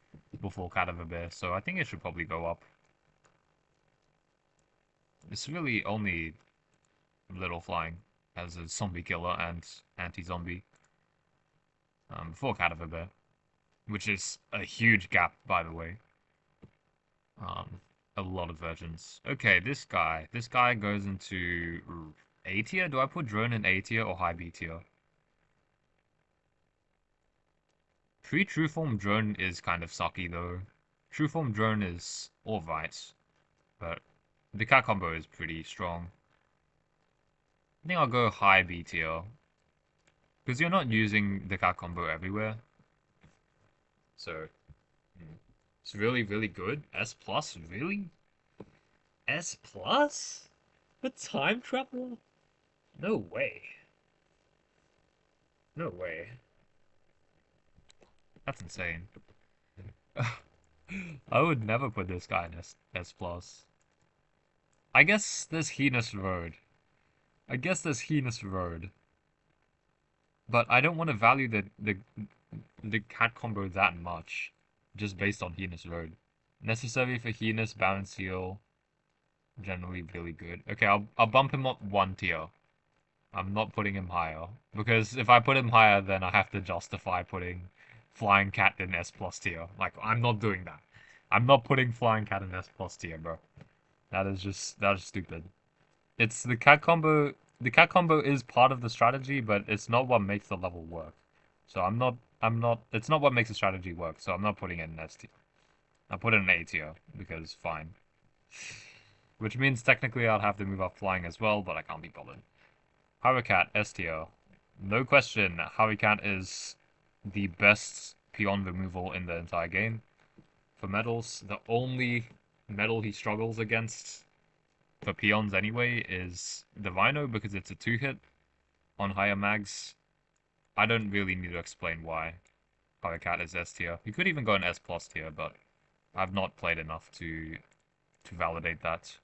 before Cat of a Bear, so I think it should probably go up. It's really only Little Flying as a zombie killer and anti-zombie before Cat of a Bear, which is a huge gap, by the way. A lot of versions. Okay, this guy goes into A tier. Do I put drone in A tier or high B tier? Pre-true form drone is kind of sucky though. True form drone is alright, but the cat combo is pretty strong. I think I'll go high B tier. Because you're not using the cat combo everywhere. So, it's really, really good. S plus, really? S plus? For time travel? No way. No way. That's insane. I would never put this guy in S plus. I guess there's Heinous Road. But I don't want to value the cat combo that much, just based on Heinous Road. Necessary for Heinous, Bound Seal, generally really good. Okay, I'll bump him up 1 tier. I'm not putting him higher, because if I put him higher, then I have to justify putting Flying Cat in S plus tier. Like, I'm not doing that. I'm not putting Flying Cat in S plus tier, bro. That is stupid. It's the cat combo. The cat combo is part of the strategy, but it's not what makes the level work. So it's not what makes the strategy work, so I'm not putting it in S tier. I'll put it in A tier, because fine. Which means technically I'll have to move up flying as well, but I can't be bothered. Hurricat, S tier. No question, Hurricat is the best peon removal in the entire game. For medals, the only medal he struggles against for peons anyway is the Rhino, because it's a 2-hit on higher mags. I don't really need to explain why Hurricat is S tier. You could even go in S plus tier, but I've not played enough to validate that.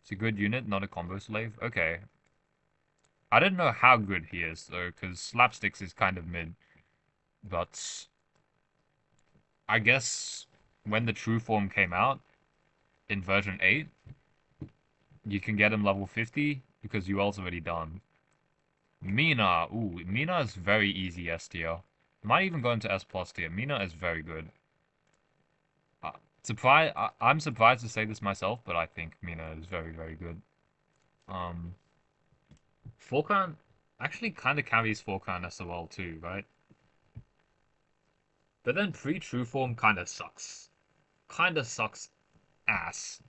It's a good unit, not a combo slave. Okay. I don't know how good he is, though, because Slapsticks is kind of mid. But I guess when the true form came out in version 8, you can get him level 50 because UL's already done. Mina. Ooh, Mina is very easy S tier. Might even go into S plus tier. Mina is very good. I'm surprised to say this myself, but I think Mina is very, very good. Forkan actually kind of carries Forkan SOL too, right? But then pre-true form kind of sucks. Kind of sucks ass.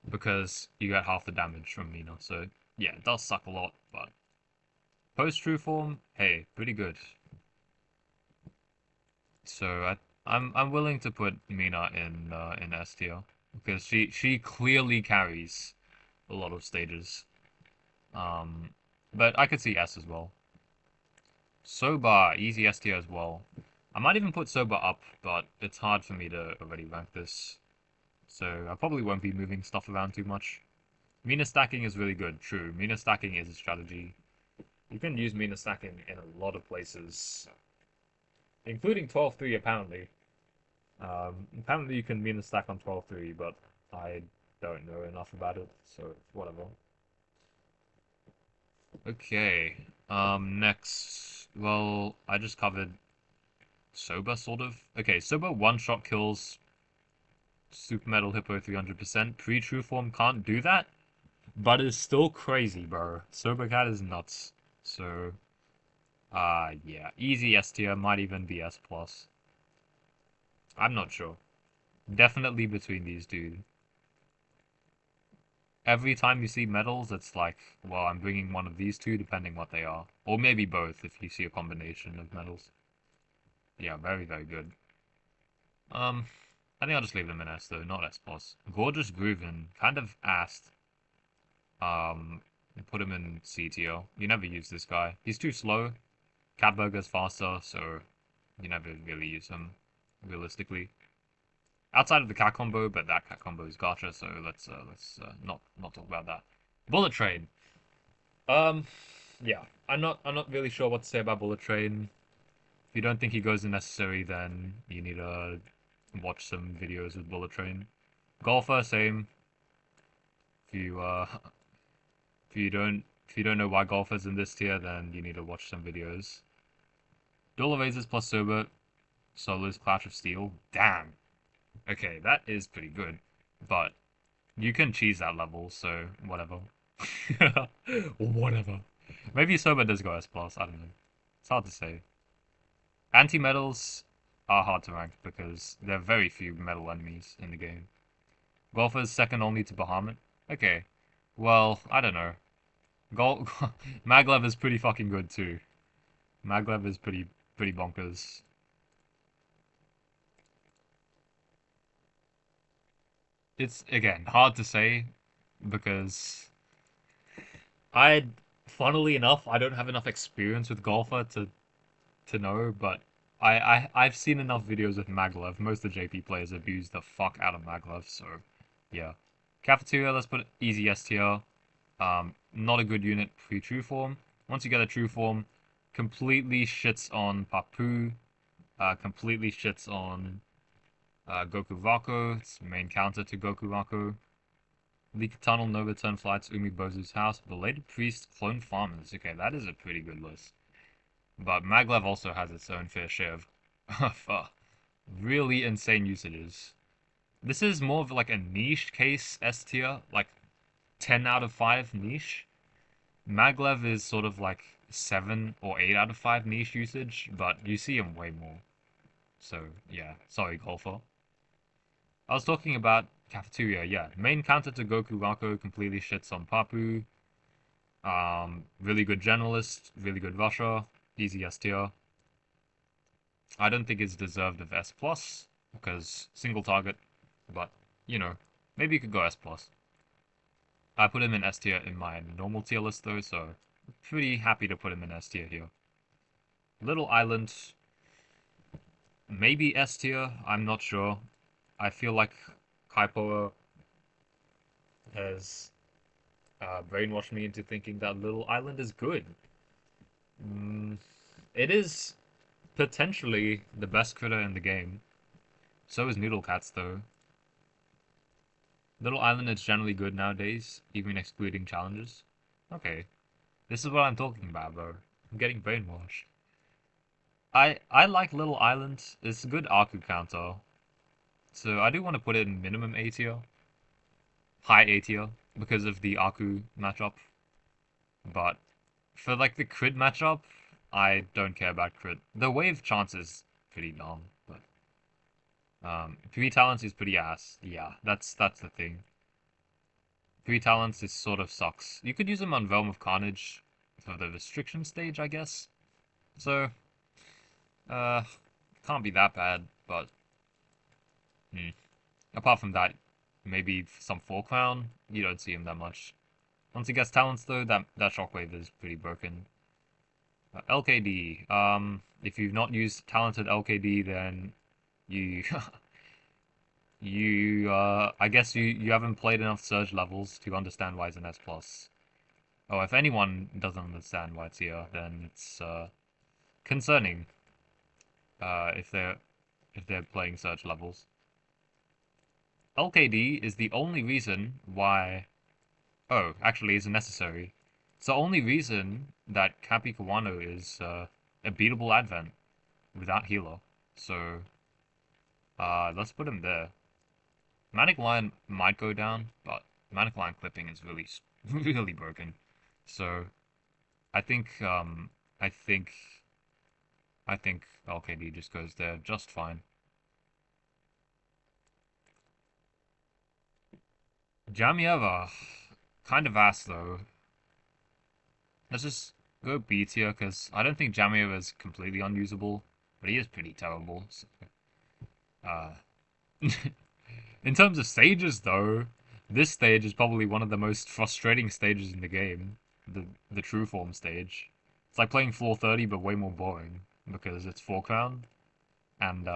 Because you get half the damage from Mina. So, yeah, it does suck a lot, but post-true form, hey, pretty good. So I'm willing to put Mina in S tier because she clearly carries a lot of stages. Um, but I could see S as well. Soba, easy S tier as well. I might even put Soba up, but it's hard for me to already rank this. So I probably won't be moving stuff around too much. Mina stacking is really good, true. Mina stacking is a strategy. You can use Mina stacking in a lot of places, including 12-3 apparently. Apparently you can Mina stack on 12-3, but I don't know enough about it, so whatever. Okay. Next. Well, I just covered Soba, sort of. Okay, Soba one-shot kills Super Metal Hippo 300%. Pre-True Form can't do that, but it's still crazy, bro. Soba Cat is nuts. So, yeah. Easy S tier, might even be S+. Plus. I'm not sure. Definitely between these two. Every time you see medals, it's like, well, I'm bringing one of these two, depending what they are. Or maybe both, if you see a combination of medals. Yeah, very, very good. I think I'll just leave them in S, though, not S+. Plus. Gorgeous Groovin, kind of asked. Put him in C tier. You never use this guy. He's too slow. Catburger's faster, so you never really use him, realistically. Outside of the cat combo, but that cat combo is gacha, so let's not talk about that. Bullet Train. Um, yeah, I'm not really sure what to say about Bullet Train. If you don't think he goes in necessary, then you need to watch some videos with Bullet Train. Golfer, same. If you if you don't know why Golfer's in this tier, then you need to watch some videos. Duel of Aces plus Sober, Solo's Clash of Steel. Damn. Okay, that is pretty good, but you can cheese that level, so whatever. Whatever. Maybe Soba does go S+, plus, I don't know. It's hard to say. Anti-metals are hard to rank because there are very few metal enemies in the game. Golfer's second only to Bahamut? Okay. Well, I don't know. Gol Maglev is pretty fucking good too. Maglev is pretty bonkers. It's again hard to say because funnily enough, I don't have enough experience with Golfer to know, but I've seen enough videos with Maglev. Most of the JP players abuse the fuck out of Maglev, so yeah. Cafeteria, let's put easy S tier. Not a good unit pre-true form. Once you get a true form, completely shits on Papu, completely shits on Goku Rako. It's main counter to Goku Rako. Leak Tunnel, No Return Flights, Umibozu's House, Belated Priest, Clone Farmers. Okay, that is a pretty good list. But Maglev also has its own fair share of really insane usages. This is more of like a niche case S tier, like 10 out of 5 niche. Maglev is sort of like 7 or 8 out of 5 niche usage, but you see him way more. So, yeah, sorry, Golfer. I was talking about Cafeteria, yeah. Main counter to Goku Rako completely shits on Papu. Really good Generalist, really good Rusher, easy S tier. I don't think it's deserved of S+, plus because single target, but, you know, maybe you could go S+. Plus. I put him in S tier in my normal tier list though, so pretty happy to put him in S tier here. Little Island, maybe S tier, I'm not sure. I feel like Kaipoa has brainwashed me into thinking that Little Island is good. It is potentially the best critter in the game. So is Noodle Cats though. Little Island is generally good nowadays, even excluding challenges. Okay. This is what I'm talking about, bro. I'm getting brainwashed. I like Little Island. It's a good Aku counter. So I do want to put it in minimum A tier. High A tier. Because of the Aku matchup. But for like the crit matchup, I don't care about crit. The wave chance is pretty dumb, but Three talents is pretty ass. Yeah, that's the thing. Three talents is sort of sucks. You could use them on Realm of Carnage for the restriction stage, I guess. So, uh, can't be that bad, but hmm. Apart from that, maybe some foreground, you don't see him that much. Once he gets talents though, that shockwave is pretty broken. LKD. If you've not used talented LKD, then you I guess you haven't played enough Surge levels to understand why it's an S plus. Oh, if anyone doesn't understand why it's here, then it's concerning. If they're playing Surge levels. LKD is the only reason why. Oh, actually, it's necessary. It's the only reason that Cappy Kawano is a beatable Advent without healer. So, let's put him there. Manic Lion might go down, but Manic Lion clipping is really, really broken. So, I think, I think, I think LKD just goes there just fine. Jamieva, kind of ass though. Let's just go B tier because I don't think Jamieva is completely unusable, but he is pretty terrible. So, uh, in terms of stages, though, this stage is probably one of the most frustrating stages in the game. The true form stage. It's like playing floor 30, but way more boring because it's 4 crown and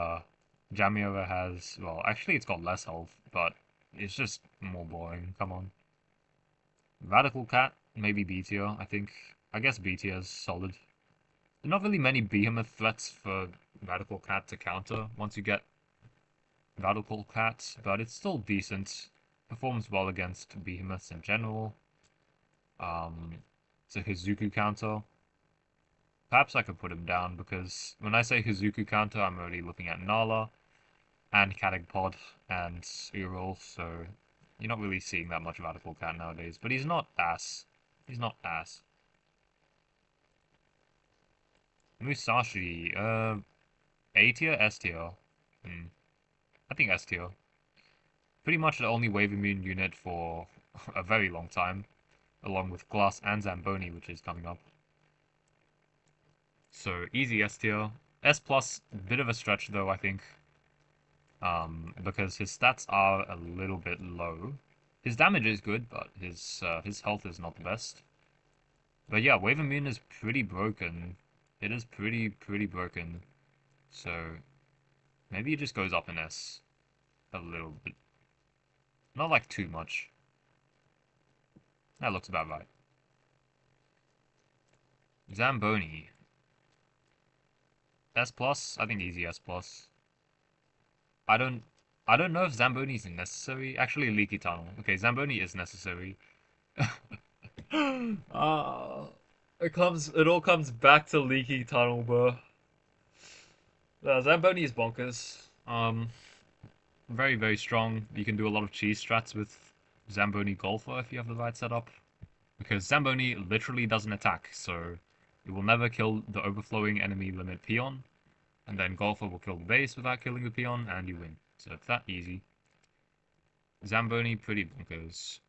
Jamiova has, well, actually it's got less health, but it's just more boring. Come on. Radical Cat, maybe B tier. I think. I guess B tier is solid. There are not really many behemoth threats for Radical Cat to counter once you get Radical Cat, but it's still decent. Performs well against behemoths in general. It's a Hizuku counter. Perhaps I could put him down because when I say Hizuku counter, I'm already looking at Nala and Catapod and Urul, so you're not really seeing that much Radical Cat nowadays. But he's not ass. He's not ass. Musashi, A tier, S tier. I think S tier. Pretty much the only wave immune unit for a very long time, along with Glass and Zamboni, which is coming up. So easy S tier. S plus, bit of a stretch though, I think. Because his stats are a little bit low. His damage is good, but his health is not the best. But yeah, wave immune is pretty broken. It is pretty broken. So maybe it just goes up in S a little bit. Not like too much. That looks about right. Zamboni. S plus? I think easy S plus. I don't know if Zamboni is necessary. Actually, Leaky Tunnel. Okay, Zamboni is necessary. It all comes back to Leaky Tunnel, bro. Zamboni is bonkers. Very strong. You can do a lot of cheese strats with Zamboni Golfer if you have the right setup. Because Zamboni literally doesn't attack, so it will never kill the overflowing enemy limit peon. And then Golfer will kill the base without killing the peon, and you win. So it's that easy. Zamboni, pretty bonkers.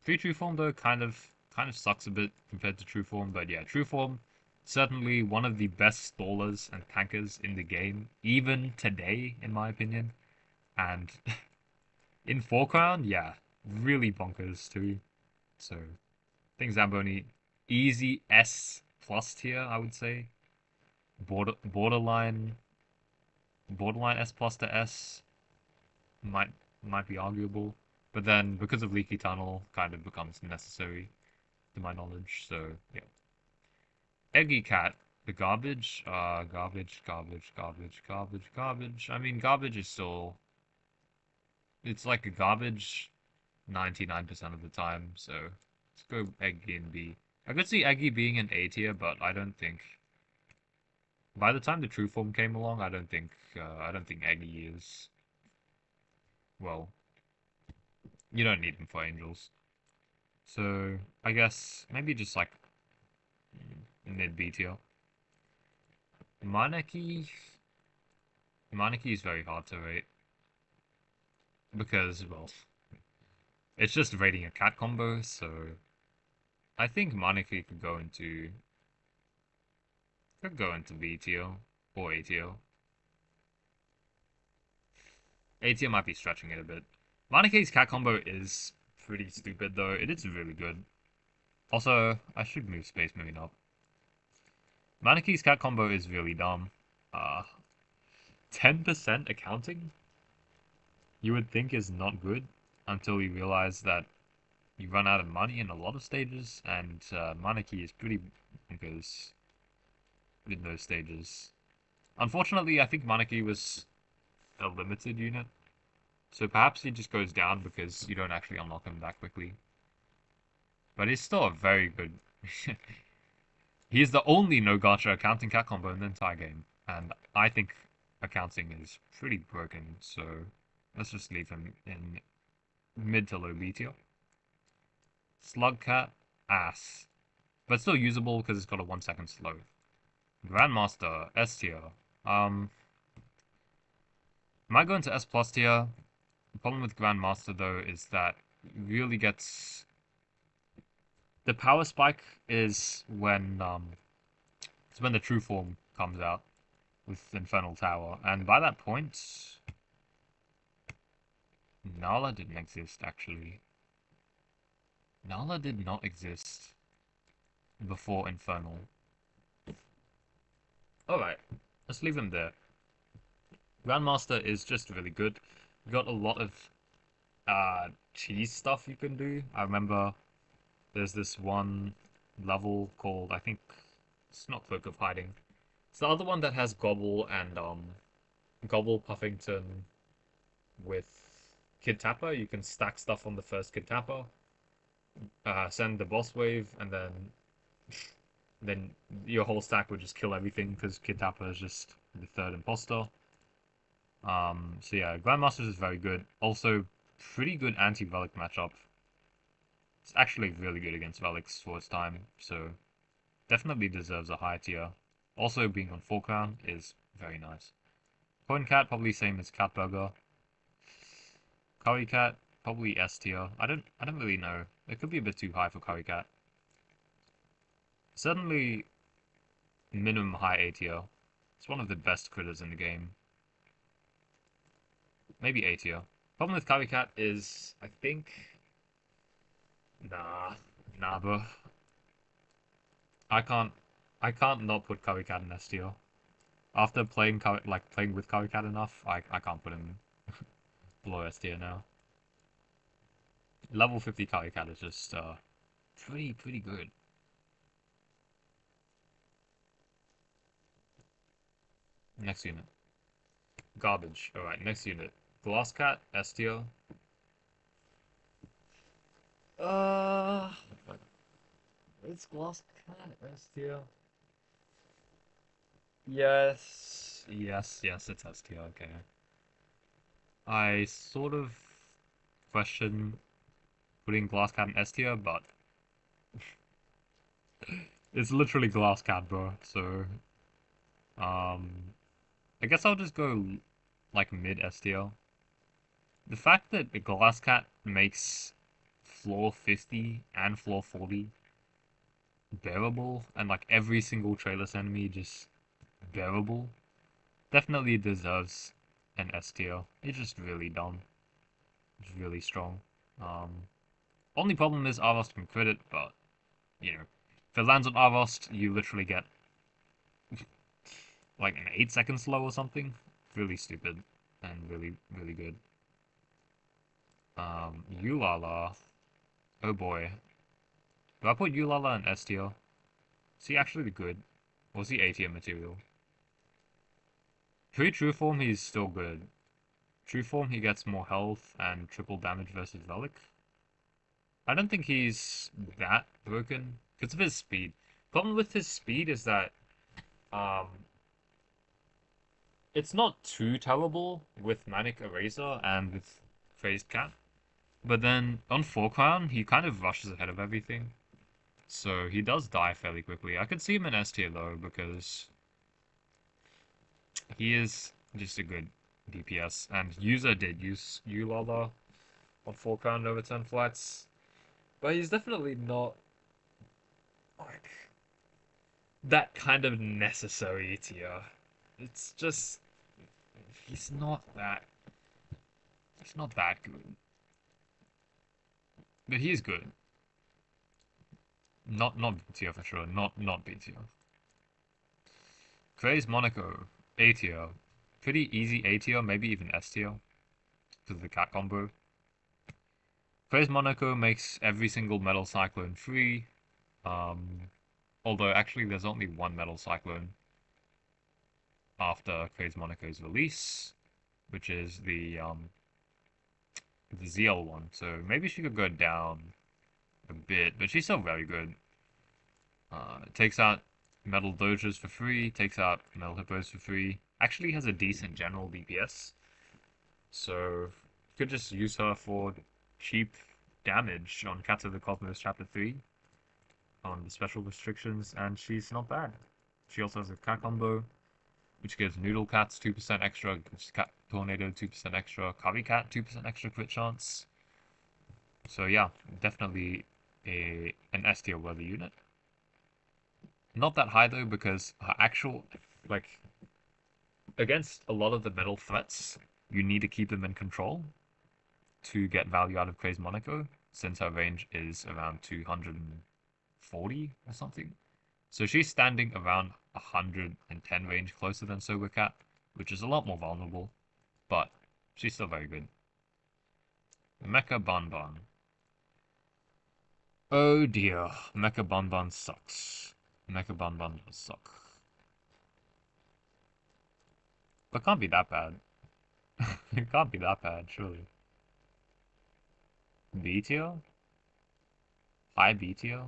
Free True Form though kind of sucks a bit compared to True Form, but yeah, True Form certainly one of the best stallers and tankers in the game, even today, in my opinion. And in 4 crown, yeah, really bonkers too. So I think Zamboni easy S plus tier, I would say. Borderline S plus to S might be arguable. But then, because of Leaky Tunnel, kind of becomes necessary, to my knowledge, so, yeah. Eggy Cat, the garbage? Garbage. I mean, garbage is still... It's like a garbage 99% of the time, so let's go Eggy and B. I could see Eggy being an A tier, but I don't think... By the time the True Form came along, I don't think Eggy is... Well, you don't need him for Angels. So, I guess, maybe just like mid B tier. Maneki, Maneki is very hard to rate because, well, it's just rating a cat combo, so I think Maneki could go into B tier or A tier. A tier might be stretching it a bit. Maneke's cat combo is pretty stupid though. It is really good. Also, I should move Space Marine up. Maneke's cat combo is really dumb. 10% accounting? You would think is not good until you realize that you run out of money in a lot of stages, and Maneki is pretty bonkers in those stages. Unfortunately, I think Maneki was a limited unit, so perhaps he just goes down because you don't actually unlock him that quickly. But he's still a very good... He's the only no gacha accounting cat combo in the entire game, and I think accounting is pretty broken, so let's just leave him in mid to low B tier. Slug cat, ass. But still usable because it's got a 1 second slow. Grandmaster, S tier. Might go into S plus tier. The problem with Grandmaster though is that it really gets... The power spike is when it's when the true form comes out with Infernal Tower, and by that point Nala didn't exist actually. Nala did not exist before Infernal. Alright, let's leave him there. Grandmaster is just really good. You got a lot of cheese stuff you can do. I remember there's this one level called, I think, it's not Cloak of Hiding. It's the other one that has Gobble and Gobble Puffington with Kid Tapper. You can stack stuff on the first Kid Tapper, send the boss wave, and then your whole stack would just kill everything because Kid Tapper is just the third imposter. So yeah, Grandmasters is very good. Also, pretty good anti-Relic matchup. It's actually really good against Relics for its time, so definitely deserves a high tier. Also, being on 4 crown is very nice. Coin Cat, probably same as Cat Burger. Curry Cat, probably S tier. I don't really know. It could be a bit too high for Curry Cat. Certainly minimum high A tier. It's one of the best critters in the game. Maybe A tier. Problem with Curry Cat is, I think... Nah, bro. I can't not put Curry Cat in S tier. After playing with Curry Cat enough, I can't put him below S tier now. Level 50 Curry Cat is just pretty good. Next unit. Garbage. Alright, next unit. Glass Cat, S tier. It's Glass Cat, S tier. Yes, it's S tier, okay. I sort of question putting Glass Cat in S tier, but it's literally Glass Cat, bro, so I guess I'll just go like mid S tier. The fact that the Glass Cat makes floor 50 and floor 40 bearable, and like every single trailers enemy just bearable, definitely deserves an S tier. It's just really dumb. It's really strong. Only problem is Arvost can crit it, but you know, if it lands on Arvost, you literally get like an 8 second slow or something. Really stupid and really good. Ulala. Oh boy. Do I put Ulala in S tier? Is he actually good? Or is he A tier material? True form, he's still good. True form, he gets more health and triple damage versus Relic. I don't think he's that broken because of his speed. Problem with his speed is that it's not too terrible with Manic Eraser and with Phased Cat. But then on 4 crown, he kind of rushes ahead of everything. So he does die fairly quickly. I could see him in S tier though, because he is just a good DPS. And user did use Ulala on 4 crown over 10 flights. But he's definitely not like that kind of necessary tier. It's just he's not that he's not that good. But he's good. Not B tier for sure. Not B tier. Craze Monaco, A tier. Pretty easy A tier, maybe even S tier. Because of the cat combo. Craze Monaco makes every single metal cyclone free. Although actually there's only one metal cyclone after Craze Monaco's release, which is the ZL one. So maybe she could go down a bit, but she's still very good. Takes out metal doges for free, takes out metal hippos for free. Actually has a decent general DPS. So you could just use her for cheap damage on Cats of the Cosmos Chapter 3 on the special restrictions, and she's not bad. She also has a cat combo, which gives Noodle Cats 2% extra, gives Cat Tornado 2% extra, Kavi Cat 2% extra crit chance. So yeah, definitely an S tier worthy unit. Not that high though, because her actual, like, against a lot of the metal threats, you need to keep them in control to get value out of Craze Monaco, since her range is around 240 or something. So she's standing around 110 range, closer than Sober Cat, which is a lot more vulnerable, but she's still very good. Mecha Bonbon. Oh dear, Mecha Bonbon sucks. Mecha Bonbon does suck. But can't be that bad. It can't be that bad, surely. B tier? High B tier?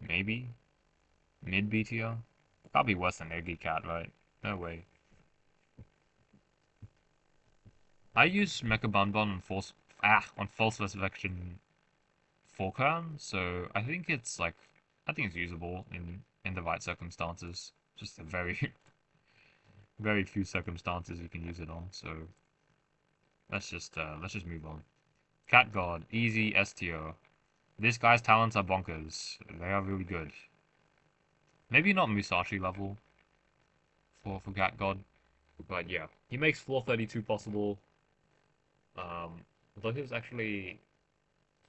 Maybe? Mid B tier? Can't be worse than Eggy Cat, right? No way. I use Mecha Bonbon on False Resurrection 4 crown, so I think it's usable in the right circumstances. Just a very very few circumstances you can use it on, so let's just move on. Cat God, easy S tier. This guy's talents are bonkers. They are really good. Maybe not Musashi level for Cat God, but yeah, he makes floor 32 possible. Although he was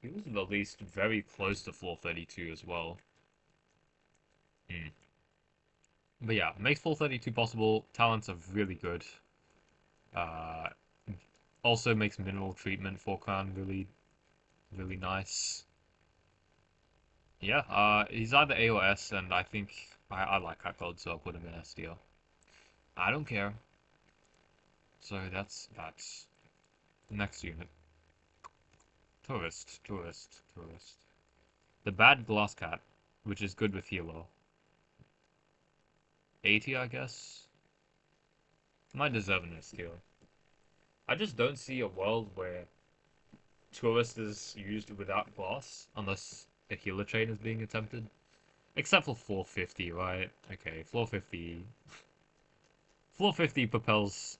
released very close to floor 32 as well. Hmm. But yeah, makes floor 32 possible. Talents are really good. Uh, Also makes mineral treatment for crown really, really nice. Yeah, he's either A or S, and I think I like Cat God, so I'll put him in S tier. I don't care. So that's next unit. Tourist. The Bad Glass Cat, which is good with healer. 80, I guess. Might deserve an S tier. I just don't see a world where Tourist is used without glass, unless a healer chain is being attempted. Except for floor 50, right? Okay, floor 50. Floor 50 propels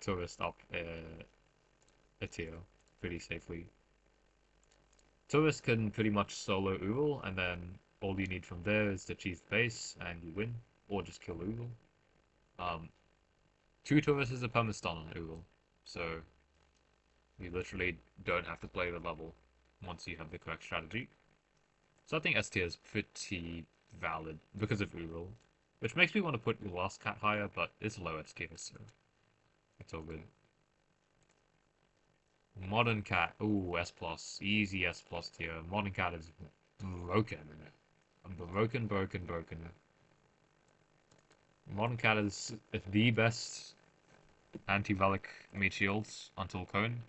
Tourist up a tier pretty safely. Tourist can pretty much solo Oodle, and then all you need from there is to cheese the base, and you win. Or just kill Oodle. 2 Tourists is a perma stun on Oodle, so you literally don't have to play the level once you have the correct strategy. So I think S tier is pretty valid because of Oodle, which makes me want to put the last cat higher, but it's low S tier, so it's all good. Modern Cat, ooh, S plus, easy S plus tier. Modern Cat is broken. Broken. Modern Cat is the best anti-relic meat shields until Cone.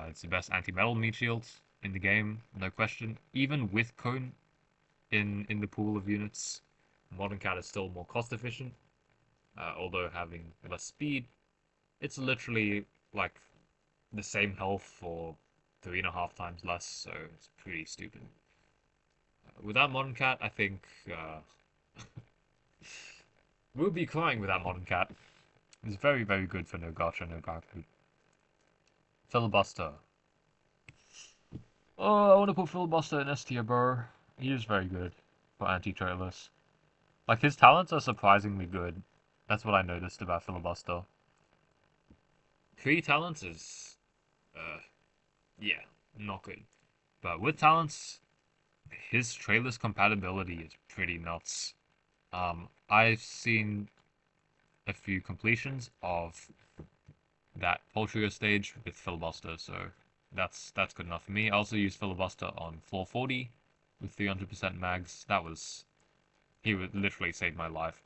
It's the best anti-metal meat shield in the game, no question. Even with Cone in the pool of units, Modern Cat is still more cost efficient, although having less speed. It's literally like the same health for 3.5 times less, so it's pretty stupid. Without Modern Cat, I think we'll be crying without Modern Cat. It's very, very good for no gacha, no gaku. Filibuster. Oh, I want to put Filibuster in S tier, bro. He is very good for anti-trailers. Like, his talents are surprisingly good. That's what I noticed about Filibuster. Free talents is, yeah, not good. But with talents, his trailers compatibility is pretty nuts. I've seen a few completions of that Poltrio stage with Filibuster, so that's good enough for me. I also used Filibuster on floor 40 with 300% mags. He would literally save my life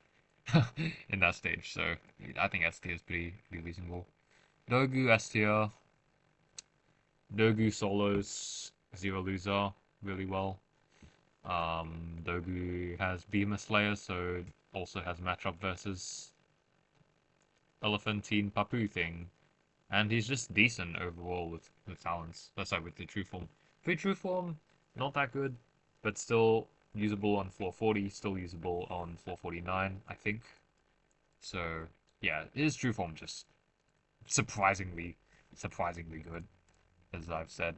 in that stage, so I think S tier is pretty reasonable. Dogu S tier, Dogu solos Zero Loser really well. Dogu has Beamer Slayer, so also has matchup versus Elephantine Papu thing. And he's just decent overall with talents. That's like with the true form. Free true form, not that good, but still usable on floor 40, still usable on floor 49, I think. So yeah, his true form just surprisingly good, as I've said.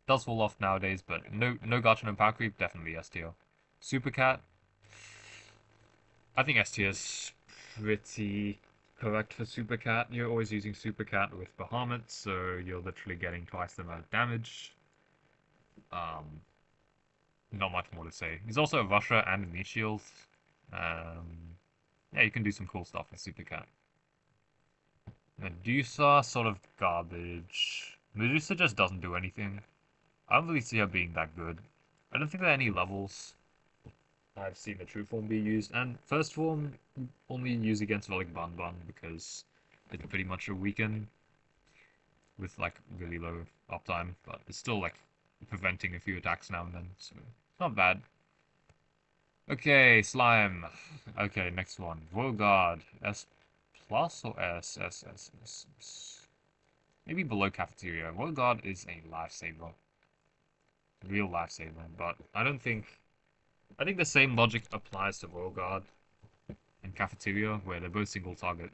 Does fall off nowadays, but no Gacha and Power Creep, definitely S tier. Super Cat, I think S tier is pretty correct for Super Cat. You're always using Super Cat with Bahamut, so you're literally getting twice the amount of damage. Um, Not much more to say. He's also a Rusher and a meat shield. Yeah, you can do some cool stuff with Super Cat. Medusa, sort of garbage. Medusa just doesn't do anything. I don't really see her being that good. I don't think there are any levels I've seen the true form be used, and first form only use against like Ban because it's pretty much a weaken with like really low uptime, but it's still like preventing a few attacks now and then, so not bad. Okay, slime. Okay, next one. Royal Guard. S plus or S? S, S, S, S. Maybe below cafeteria. Royal Guard is a lifesaver. Real lifesaver, but I think the same logic applies to Royal Guard and cafeteria, where they're both single target.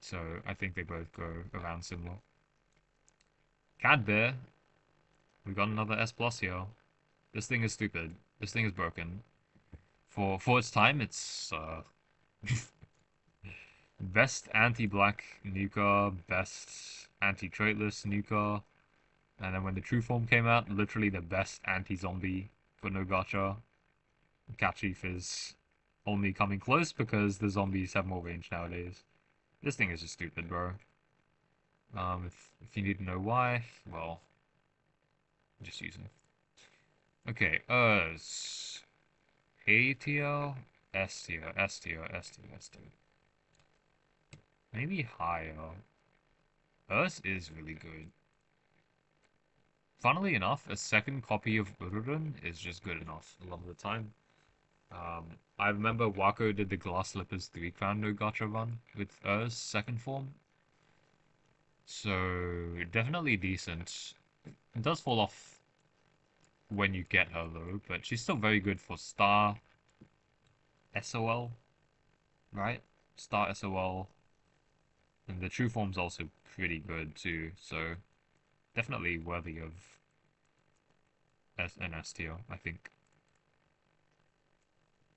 So I think they both go around similar. Cad Bear. We got another S plus here. This thing is stupid. This thing is broken. For its time, it's best anti-black nuker, best anti-traitless nuker, and then when the true form came out, literally the best anti-zombie for no gacha. Cat Chief is only coming close because the zombies have more range nowadays. This thing is just stupid, bro. If you need to know why, well, just use it. Okay, A tier, S tier, S tier, S tier, S tier. Maybe higher. Earth is really good. Funnily enough, a second copy of Ururun is just good enough a lot of the time. I remember Wako did the Glass Slippers 3-crown no gacha run with Ur's second form. So, definitely decent. It does fall off when you get her though, but she's still very good for Star SOL, right? Star SOL. And the true form's also pretty good too, so definitely worthy of an S tier, I think.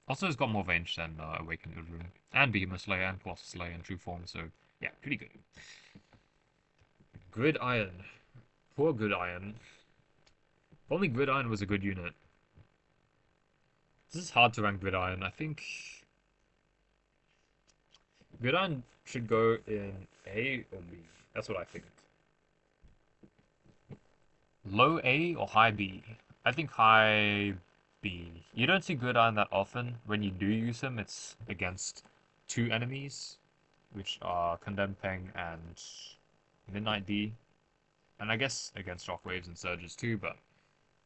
Also, it's got more range than Awakened Udrun, and Behemoth Slayer, and Colossus Slayer in true form, so yeah, pretty good. Gridiron. Poor Gridiron. If only Gridiron was a good unit. This is hard to rank Gridiron. I think Gridiron should go in A or B. That's what I think. Low A or high B? I think high B. You don't see Gridiron that often. When you do use him, it's against two enemies, which are Condemned Peng and Midnight D. And I guess against Shockwaves and Surges too, but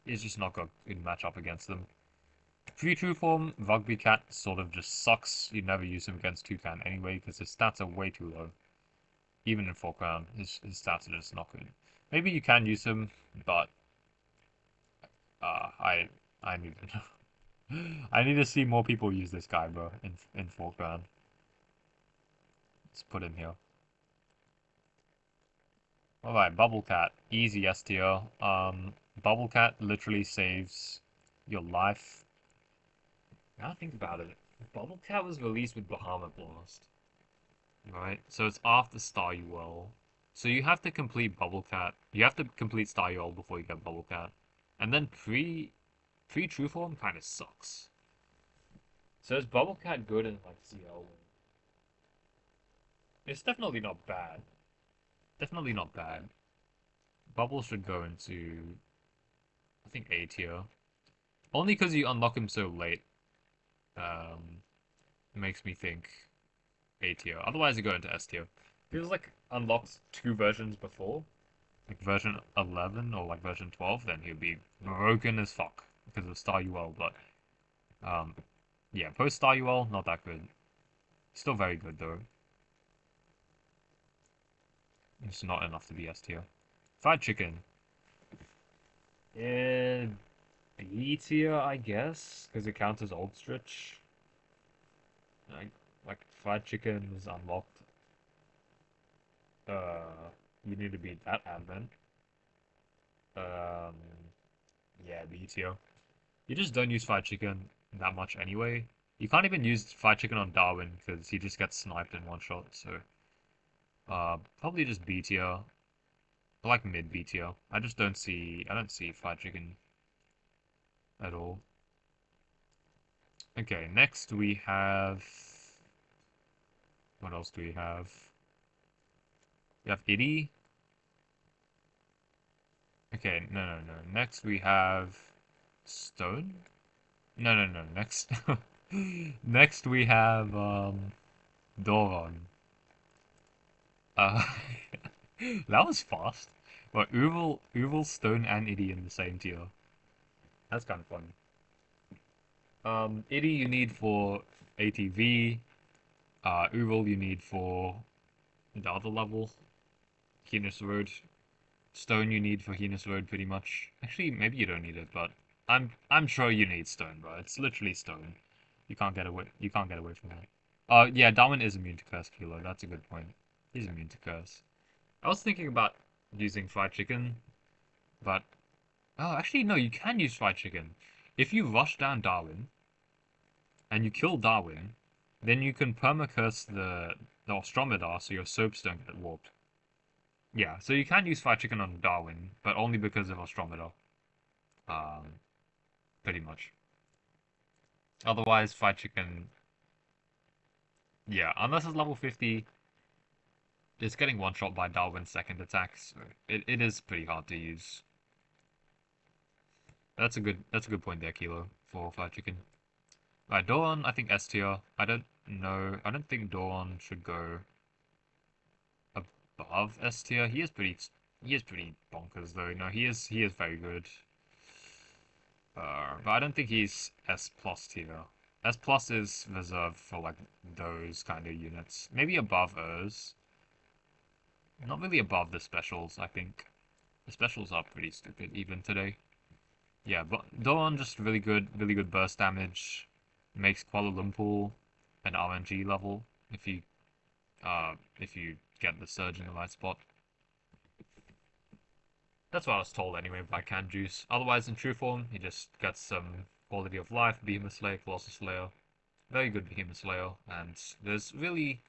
it's just not got a good matchup against them. Pre-true form, Rugby Cat sort of just sucks. You never use him against Toucan anyway, because his stats are way too low. Even in 4 crown, his stats are just not good. Maybe you can use him, but I need to I need to see more people use this guy, bro, in 4 crown. Let's put him here. Alright, Bubble Cat. Easy S tier. Bubble Cat literally saves your life. Now think about it. Bubble Cat was released with Bahamut Blast. Right? So it's after Star UL. So you have to complete Bubble Cat. You have to complete Star UL before you get Bubble Cat. And then pre True Form kind of sucks. So is Bubble Cat good in like CL? It's definitely not bad. Definitely not bad. Bubble should go into, I think, A tier. Only because you unlock him so late. Makes me think A tier. Otherwise, you go into S tier. If he was like unlocked 2 versions before, like version 11 or like version 12, then he'd be broken as fuck because of Star UL. But yeah, post Star UL, not that good. Still very good though. It's not enough to be S tier. Fried chicken. Yeah, B tier, I guess, because it counts as old stretch. Like fried chicken is unlocked. You need to beat that advent. Um, yeah, B tier. You just don't use fried chicken that much anyway. You can't even use fried chicken on Darwin because he just gets sniped in one shot. So, probably just B tier. I like mid B tier. I don't see fried chicken at all. Okay, next we have, what else do we have? We have Iddy. Okay, no. Next we have Stone. No. Next, next we have Doron. Uh, that was fast. But Uval, Stone, and Iddy in the same tier. That's kind of funny. Iddy you need for ATV. Uval you need for the other level, Heinous Road. Stone you need for Heinous Road pretty much. Actually, maybe you don't need it, but I'm sure you need Stone, bro. It's literally Stone. You can't get away from that. Yeah, Darwin is immune to Curse Kilo. That's a good point. He's immune to Curse. I was thinking about using fried chicken, but oh, actually no, you can use fried chicken. If you rush down Darwin and you kill Darwin, then you can permacurse the Ostromedar so your soaps don't get warped. Yeah, so you can use fried chicken on Darwin, but only because of Ostromedar. Um, Pretty much. Otherwise, fried chicken, yeah, unless it's level 50, it's getting one shot by Darwin's second attack, so it is pretty hard to use. That's a good point there, Kilo, for fried chicken. Right, Doron, I think S tier. I don't think Doron should go above S tier. He is pretty bonkers though. No, he is very good. But I don't think he's S plus tier. S plus is reserved for like those kind of units. Maybe above Urs. Not really above the specials, I think. The specials are pretty stupid even today. Yeah, but Doron just really good burst damage. Makes Kuala Lumpur an RNG level if you get the surge in the right spot. That's what I was told anyway by Can Juice. Otherwise, in true form, he just gets some quality of life, Behemoth Slayer, Colossus Slayer. Very good Behemoth Slayer, and there's really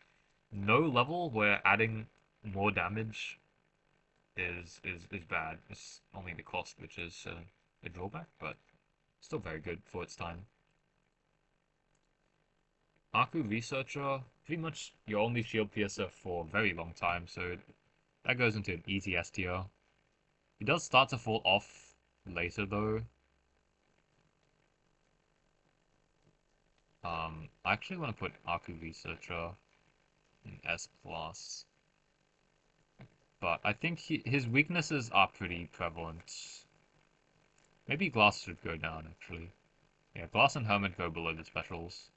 no level where adding more damage is bad. It's only the cost which is a drawback, but still very good for its time. Aku Researcher, pretty much your only shield piercer for a very long time, so that goes into an easy S tier. He does start to fall off later though. I actually want to put Aku Researcher in S plus, but I think his weaknesses are pretty prevalent. Maybe Glass should go down actually. Yeah, Glass and Hermit go below the specials.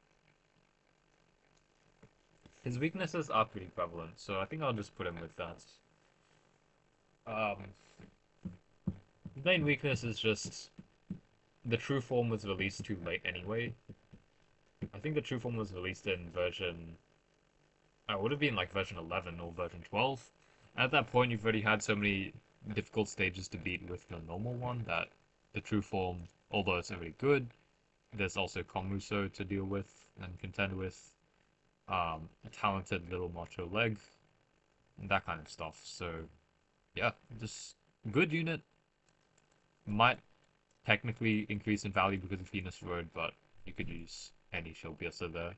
His weaknesses are pretty prevalent, so I think I'll just put him with that. His main weakness is just the true form was released too late anyway. I think the true form was released in version it would have been like version 11 or version 12. At that point, you've already had so many difficult stages to beat with the normal one that the true form, although it's already good, there's also Komuso to deal with and contend with, a talented little macho leg, and that kind of stuff. So yeah, just good unit. Might technically increase in value because of Venus Road, but you could use any shield piercer there.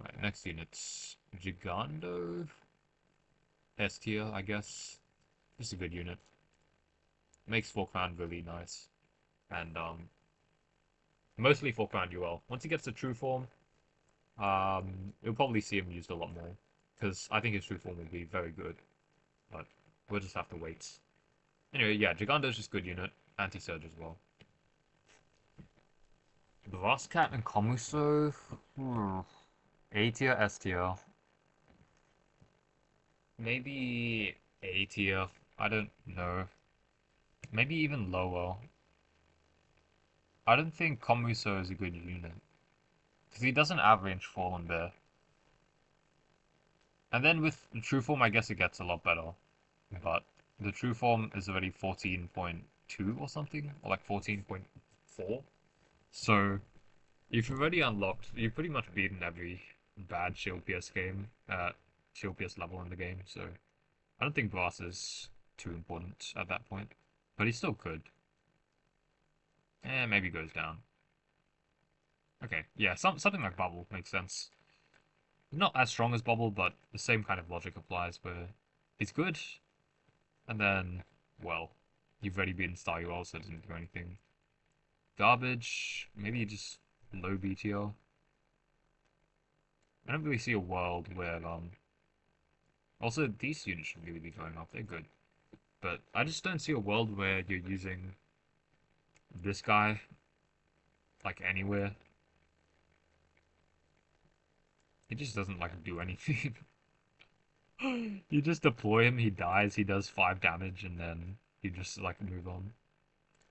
Right, next unit's Gigando. S tier, I guess. This is a good unit. Makes 4 crown really nice. And mostly 4 crown UL. Once he gets to true form, you'll probably see him used a lot more. Because I think his true form will be very good. But we'll just have to wait. Anyway, yeah, Gigando's just good unit. Anti-surge as well. Cat and Komuso. A tier, S tier. Maybe A tier. I don't know. Maybe even lower. I don't think Komuso is a good unit. Because he doesn't average Fallen Bear. And then with the True Form, I guess it gets a lot better. But the True Form is already 14.2 or something, or like 14.4. So you've already unlocked, you've pretty much beaten every bad Shield Pierce game, Shield Pierce level in the game. So I don't think Brass is too important at that point. But he still could. Maybe goes down. Okay, yeah, something like Bubble makes sense. Not as strong as Bubble, but the same kind of logic applies where he's good, and then, well, you've already beaten Star UL, so it doesn't do anything. Garbage, maybe just low BTO. I don't really see a world where, also these units should really be going up, they're good. But I just don't see a world where you're using this guy, like, anywhere. He just doesn't, like, do anything. You just deploy him, he dies, he does 5 damage, and then you just, like, move on.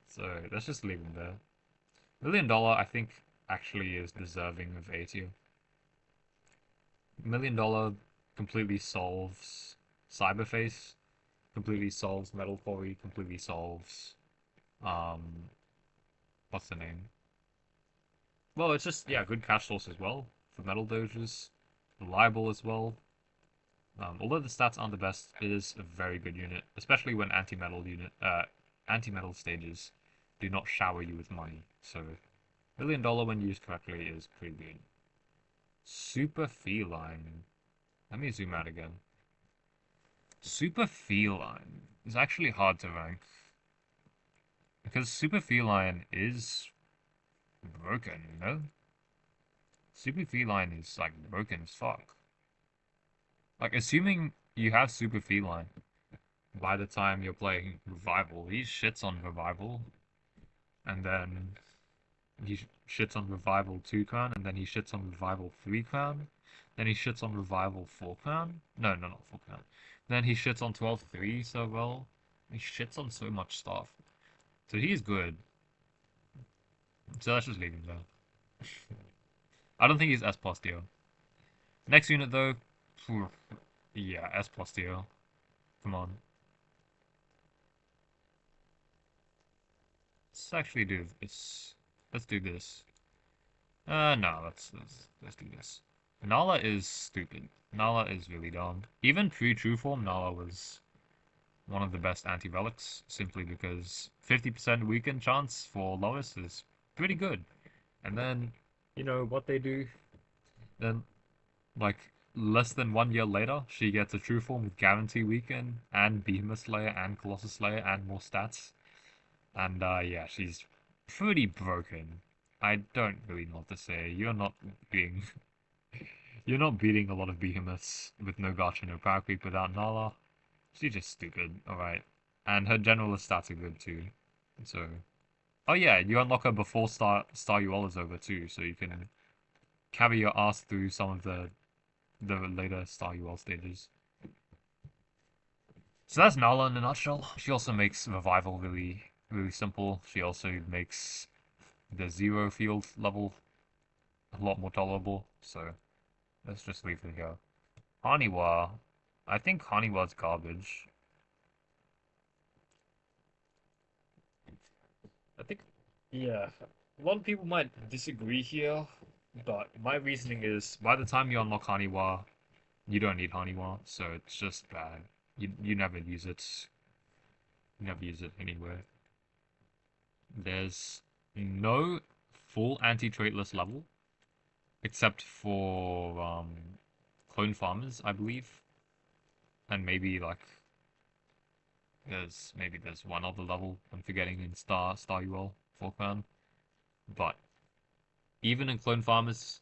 So, let's just leave him there. $1 million, I think, actually is deserving of A tier. $1 million completely solves Cyberface, completely solves Metal Quarry, completely solves, what's the name? Well, it's just, yeah, good cash source as well for Metal Doges, reliable as well. Although the stats aren't the best, it is a very good unit, especially when anti-metal stages do not shower you with money. So, $1 million when used correctly is pretty good. Super Feline. Let me zoom out again. Super Feline is actually hard to rank. Because Super Feline is broken, you know? Super Feline is, like, broken as fuck. Like, assuming you have Super Feline by the time you're playing Revival, he shits on Revival. And then he shits on Revival 2 crown, and then he shits on Revival 3 crown. Then he shits on Revival 4 crown. No, not 4 crown. Then he shits on 12-3 so well. He shits on so much stuff. So he's good. So let's just leave him there. I don't think he's S plus tier. Next unit though, yeah, S plus tier. Come on. Let's actually do this. Let's do this. No, let's do this. Nala is stupid. Nala is really dumb. Even pre-true form, Nala was one of the best anti-relics, simply because 50% weaken chance for Lois is pretty good. And then, you know what they do? Then, like, less than 1 year later, she gets a true form with guarantee weaken, and Behemoth Slayer, and Colossus Slayer, and more stats. And, yeah, she's pretty broken. I don't really know what to say. You're not being... You're not beating a lot of behemoths with no Gacha, no power creep without Nala. She's just stupid, alright. And her generalist stats are good too. So... Oh yeah, you unlock her before Star UL is over too, so you can carry your ass through some of the later Star UL stages. So that's Nala in a nutshell. She also makes Revival really, really simple. She also makes the 0 field level a lot more tolerable, so Let's just leave it here. Haniwa. I think Haniwa's garbage. I think, yeah, a lot of people might disagree here, but my reasoning is by the time you unlock Haniwa, you don't need Haniwa, so it's just bad. You never use it. You never use it anywhere. There's no full anti-traitless level, except for clone farmers, I believe, and maybe like there's one other level I'm forgetting in Star UL for clan, but even in clone farmers,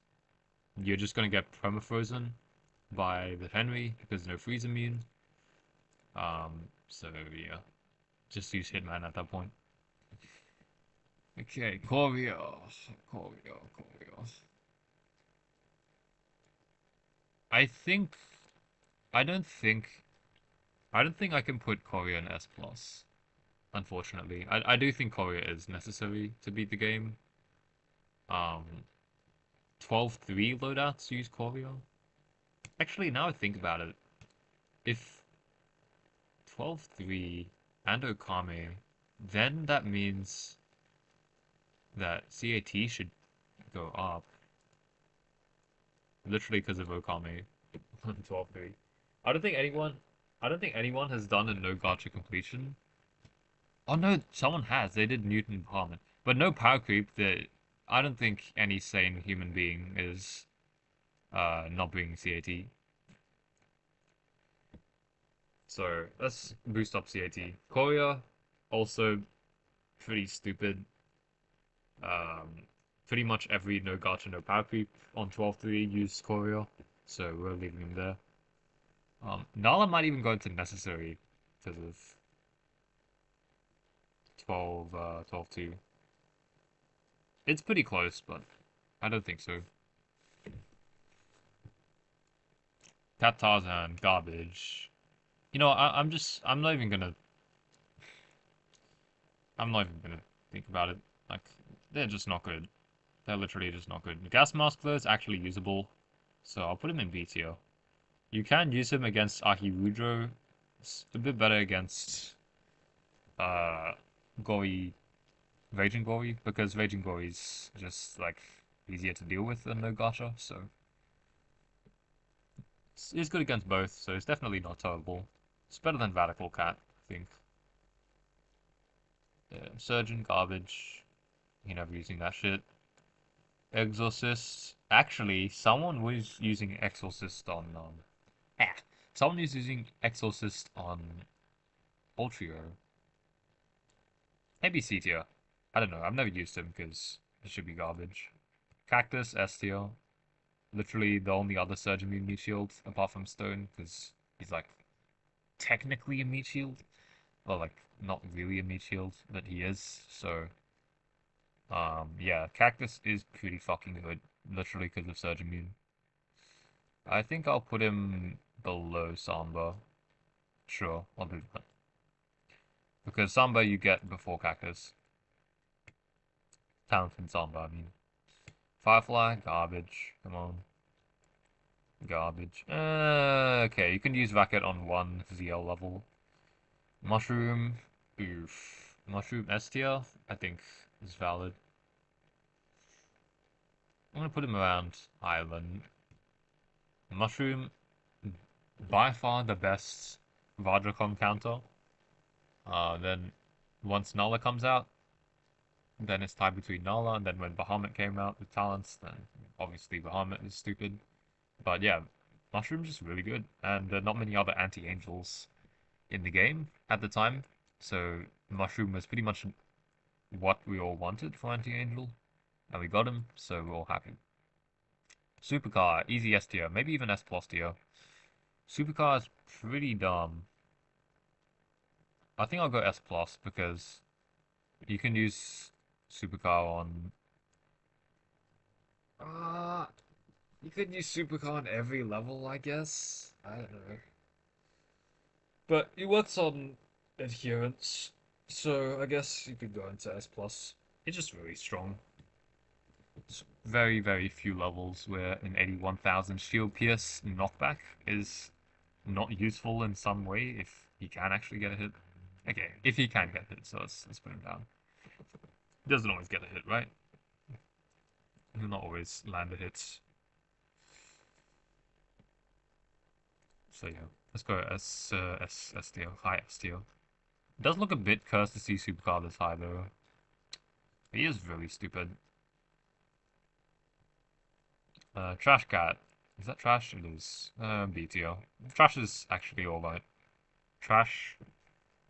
you're just gonna get permafrozen by the Henry because no freeze immune. So yeah, just use Hitman at that point. Okay, Corio. I think I don't think I don't think I can put Corio in S plus. Unfortunately, I do think Corio is necessary to beat the game. Um, 12-3 loadouts use Corio. Actually, now I think about it, if 12-3 and Okame, then that means that CAT should go up. Literally because of Okame. 12-3. I don't think anyone I don't think anyone has done a no gacha completion. Oh no, someone has. They did Newton Empowerment. But no power creep that I don't think any sane human being is not being CAT. So let's boost up CAT. Korea, also pretty stupid. Um, pretty much every no gacha, no power creep on 12-3 used Korea, so we're leaving him there. Nala might even go into necessary because of 12-2. It's pretty close, but I don't think so. Cat Tarzan, garbage. You know, I'm not even gonna think about it. Like, they're just not good. They're literally just not good. Gas Mask, though, is actually usable, so I'll put him in B tier. You can use him against Ahirudro. It's a bit better against uh Goi, Raging Goi, because Raging Goi is just like easier to deal with than no gacha, so it's good against both, so it's definitely not terrible. It's better than Radical Cat, I think. Yeah, Surgeon, garbage. You're never using that shit. Exorcist. Actually, someone was using Exorcist on ah, someone is using Exorcist on Ultrio. Maybe C tier. I don't know. I've never used him because it should be garbage. Cactus S tier. Literally the only other Surgeon meat shield apart from Stone because he's like technically a meat shield. Well, like not really a meat shield, but he is. So yeah, Cactus is pretty fucking good. Literally because of Surge Immune. I think I'll put him below Samba. Sure, I'll do that. Because Samba you get before Cactus. Talented Samba, I mean. Firefly, garbage. Come on. Garbage. Okay, you can use Racket on 1 ZL level. Mushroom, oof. Mushroom S tier, I think is valid. I'm gonna put him around Island. Mushroom, by far the best Vajracom counter. Then once Nala comes out, then it's tied between Nala, and then when Bahamut came out with talents, then obviously Bahamut is stupid. But yeah, Mushroom's just really good, and there are not many other anti-angels in the game at the time, so Mushroom was pretty much what we all wanted for anti-angel, and we got him, so we're all happy. Supercar, easy S tier, maybe even S plus tier. Supercar is pretty dumb. I think I'll go S plus because you can use Supercar on. Uh, you could use Supercar on every level, I guess. I don't know. But it works on adherence, so I guess you could go into S plus. It's just really strong. It's very, very few levels where an 81,000 shield pierce knockback is not useful in some way if he can actually get a hit. Okay, if he can get a hit, so let's put him down. He doesn't always get a hit, right? He'll not always land the hits. So yeah, let's go S tier, high S tier. It does look a bit cursed to see Supercard this high though. He is really stupid. Trash Cat. Is that trash? It is. B tier. Trash is actually alright. Trash,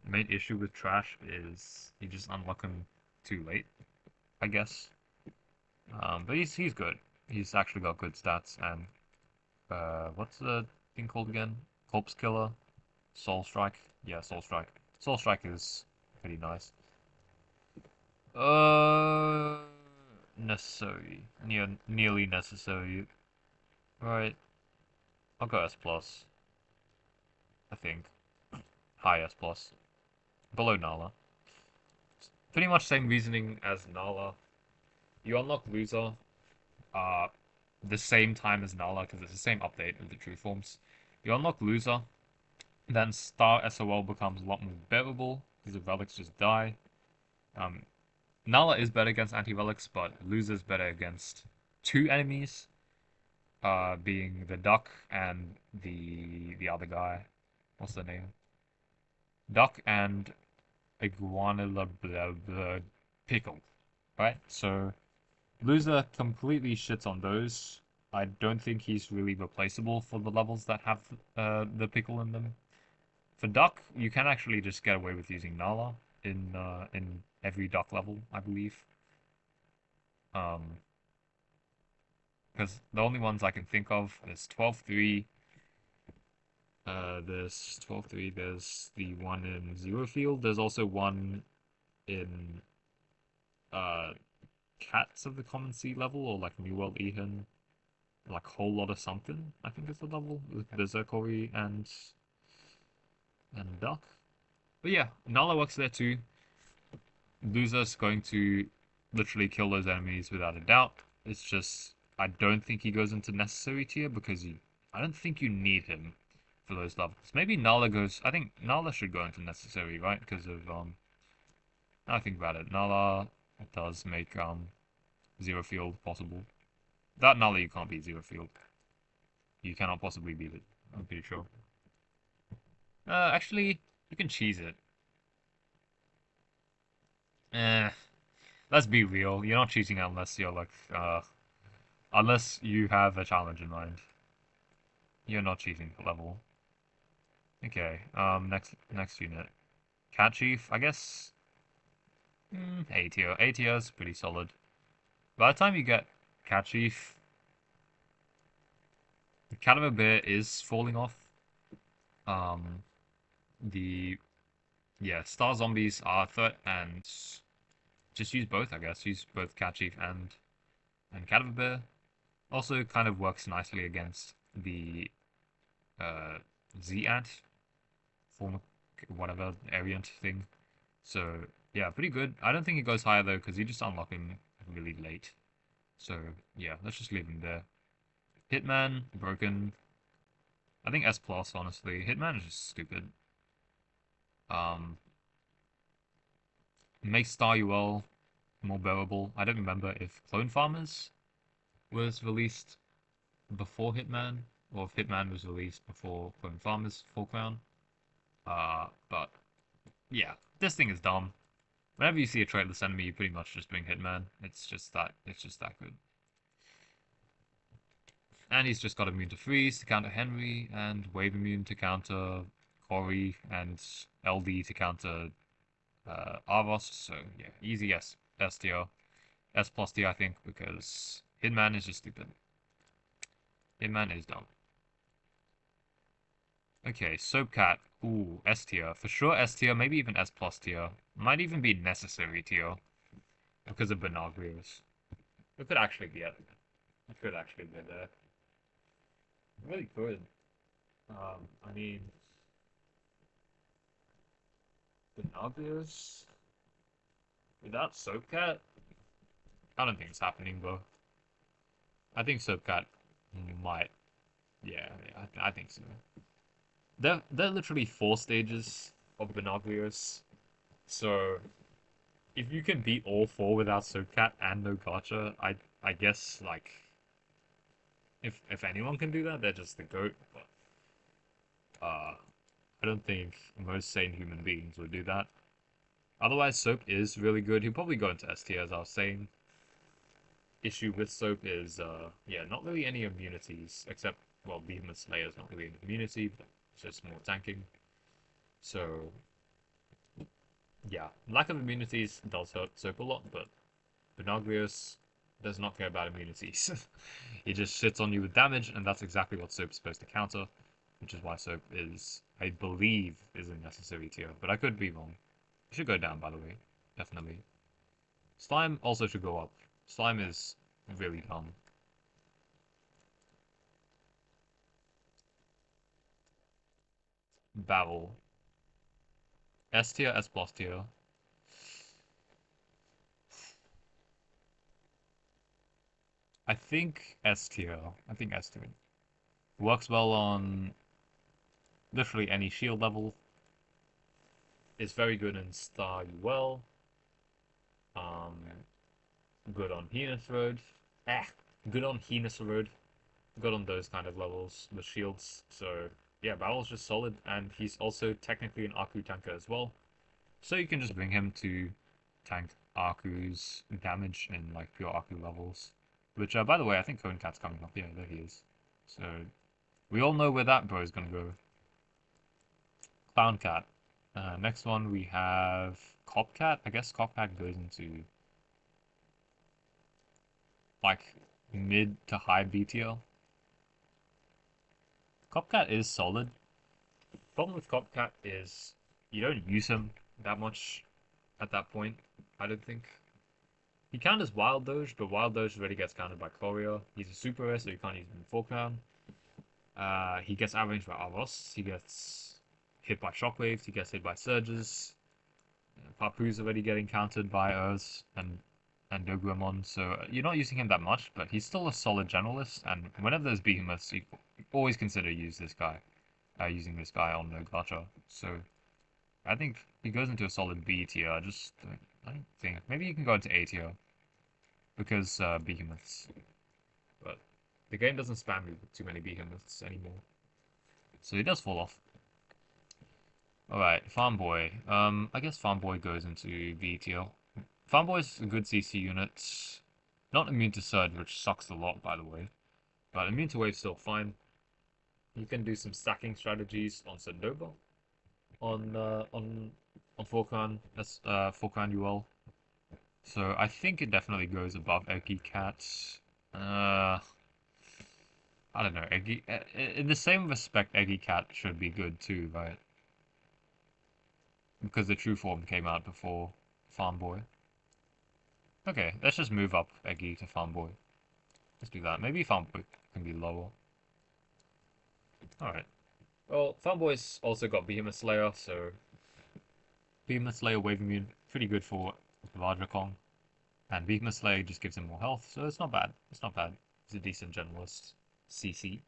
the main issue with Trash is you just unlock him too late, I guess. But he's good. He's actually got good stats and what's the thing called again? Corpse Killer? Soul Strike? Yeah, Soul Strike. Soul Strike is pretty nice. Necessary. Nearly necessary. Right. I'll go S plus. I think. High S plus. Below Nala. Pretty much same reasoning as Nala. You unlock Loser uh the same time as Nala because it's the same update of the true forms. You unlock Loser, then Star SOL becomes a lot more bearable because the relics just die. Nala is better against anti-relics, but Loser's better against two enemies, being the duck and the other guy. What's the name? Duck and iguana pickle, right? So Loser completely shits on those. I don't think he's really replaceable for the levels that have the pickle in them. For Duck, you can actually just get away with using Nala in every Duck level, I believe. Because the only ones I can think of is 12-3. There's 12-3. There's the one in Zero Field. There's also one in uh Cats of the Common Sea level, or like New World Ehan, like Whole Lot of Something, I think is the level, with Berserkory and Duck. But yeah, Nala works there too. Loser's going to literally kill those enemies without a doubt. It's just, I don't think he goes into necessary tier because I don't think you need him for those levels. Maybe Nala goes, I think Nala should go into necessary, right? Because of, now I think about it, Nala does make, Zero Field possible. Without Nala, you can't beat Zero Field. You cannot possibly beat it, I'm pretty sure. Actually, you can cheese it. Eh, let's be real. You're not cheating unless you're like, unless you have a challenge in mind. You're not cheating the level. Okay, next unit. Cat Chief, I guess, A tier. A tier is pretty solid. By the time you get Cat Chief, the Cat of a Bear is falling off. Yeah, Star Zombies are a threat, and just use both, I guess. Use both Cat Chief and Cat of a Bear. Also kind of works nicely against the Z-Ant, former whatever, Ariant thing. So, yeah, pretty good. I don't think it goes higher, though, because you just unlock him really late. So, yeah, let's just leave him there. Hitman, broken. I think S+, honestly. Hitman is just stupid. Makes Star UL more bearable. I don't remember if Clone Farmers was released before Hitman, or if Hitman was released before Clone Farmers Full Crown. But yeah, this thing is dumb. Whenever you see a traitless enemy, you pretty much just bring Hitman. It's just that good. And he's just got immune to freeze to counter Henry, and wave immune to counter Corey, and LD to counter Arvos. So yeah, easy S tier, S plus tier I think, because Hitman is just stupid. Hitman is dumb. Okay, Soapcat. Ooh, S tier. For sure S tier, maybe even S plus tier. Might even be necessary tier. Because of Binoculars. It could actually be it. It could actually be there. Really could. I mean... Binoculars? Without Soapcat? I don't think it's happening, bro. I think Soapcat might. Yeah, I think so. They're literally 4 stages of Binoglios. So if you can beat all 4 without Soapcat and no Gacha, I guess like if anyone can do that, they're just the goat. But I don't think most sane human beings would do that. Otherwise, Soap is really good. He'll probably go into S tier, as I was saying. Issue with Soap is, yeah, not really any immunities, except, well, Behemoth Slayer is not really an immunity, but it's just more tanking. So, yeah, lack of immunities does hurt Soap a lot, but Benaglios does not care about immunities. He just shits on you with damage, and that's exactly what Soap's supposed to counter, which is why Soap is, I believe, is a necessary tier, but I could be wrong. It should go down, by the way, definitely. Slime also should go up. Slime is really dumb. Babel. S tier, S plus tier. I think S tier. I think S tier. Works well on literally any shield level. Is very good in Star UL. Um, good on Heinous Road. Good on Heinous Road. Good on those kind of levels with shields. So yeah, Babel's just solid, and he's also technically an Aku tanker as well. So you can just bring him to tank Aku's damage in like pure Aku levels. Which, by the way, I think Cone Cat's coming up. Yeah, there he is. So we all know where that bro is gonna go. Clown Cat. Next one we have Cop Cat. I guess Cop Cat goes into like mid to high B tier. Cop Cat is solid. Problem with Cop Cat is you don't use him that much at that point, I don't think. He counters Wild Doge, but Wild Doge already gets countered by Courier. He's a super rare, so you can't use him in full crown. He gets outranged by Avos. He gets hit by Shockwaves. He gets hit by Surges. Papu's already getting countered by Urs and Doguemon, so you're not using him that much, but he's still a solid generalist, and whenever there's behemoths, you always consider using this guy on the Gacha. So I think he goes into a solid B tier. I don't think. Maybe you can go into A tier because behemoths. But the game doesn't spam me with too many behemoths anymore. So he does fall off. Alright, Farm Boy. I guess Farm Boy goes into B tier. Farm Boy's a good CC unit. Not immune to Surge, which sucks a lot, by the way. But immune to Wave still fine. You can do some stacking strategies on Sendoba. On Forkran, that's Forkran UL. So I think it definitely goes above Eggy Cat. I don't know. Eggy, in the same respect, Eggy Cat should be good too, right? Because the true form came out before Farm Boy. Okay, let's just move up Eggy to Farm Boy. Let's do that. Maybe Farm Boy can be lower. Alright. Well, Farm Boy's also got Behemoth Slayer, so Behemoth Slayer Wave Immune, pretty good for larger Kong. And Behemoth Slayer just gives him more health, so it's not bad. It's not bad. He's a decent generalist CC.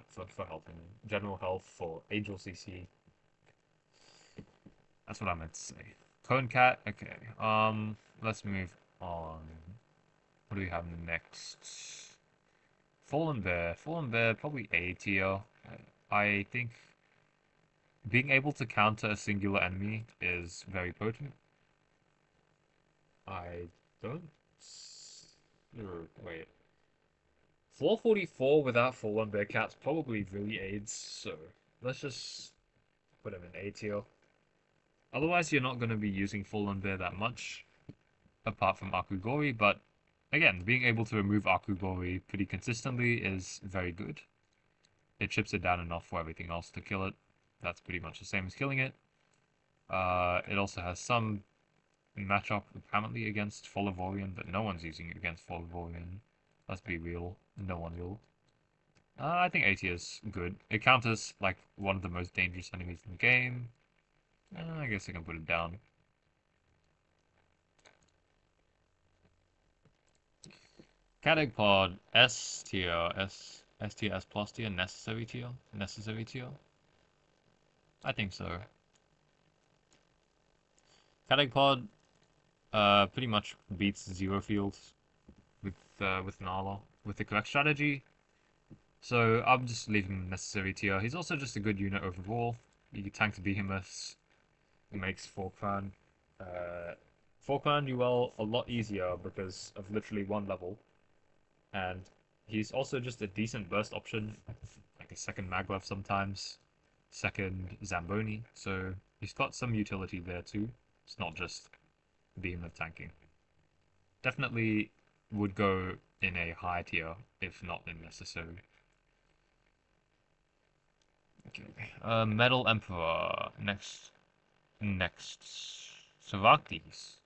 For health, I mean. General health for Angel CC. That's what I meant to say. Cone Cat, okay. Let's move on. What do we have next? Fallen Bear. Fallen Bear, probably A tier. I think being able to counter a singular enemy is very potent. I don't... Wait. Floor 44 without Fallen Bear Cats probably really aids, so let's just put him in A tier. Otherwise, you're not going to be using Fallen Bear that much, apart from Akugori, but again, being able to remove Akugori pretty consistently is very good. It chips it down enough for everything else to kill it. That's pretty much the same as killing it. It also has some matchup apparently against Folivorian, but no one's using it against Folivorian. Let's be real, no one will. I think AT is good. It counters like one of the most dangerous enemies in the game. I guess I can put it down. Catapod S tier, S tier, S plus tier, necessary tier, necessary tier. I think so. Catapod pretty much beats Zero Fields with Nala with the correct strategy. So I'm just leaving him necessary tier. He's also just a good unit overall. You can tank the behemoths. He makes Forkfan. Forkfan do well a lot easier because of literally one level. And he's also just a decent burst option, like a second Maglev sometimes, second Zamboni. So he's got some utility there too. It's not just behemoth tanking. Definitely would go in a high tier if not necessary. Okay. Metal Emperor next. Savaktis.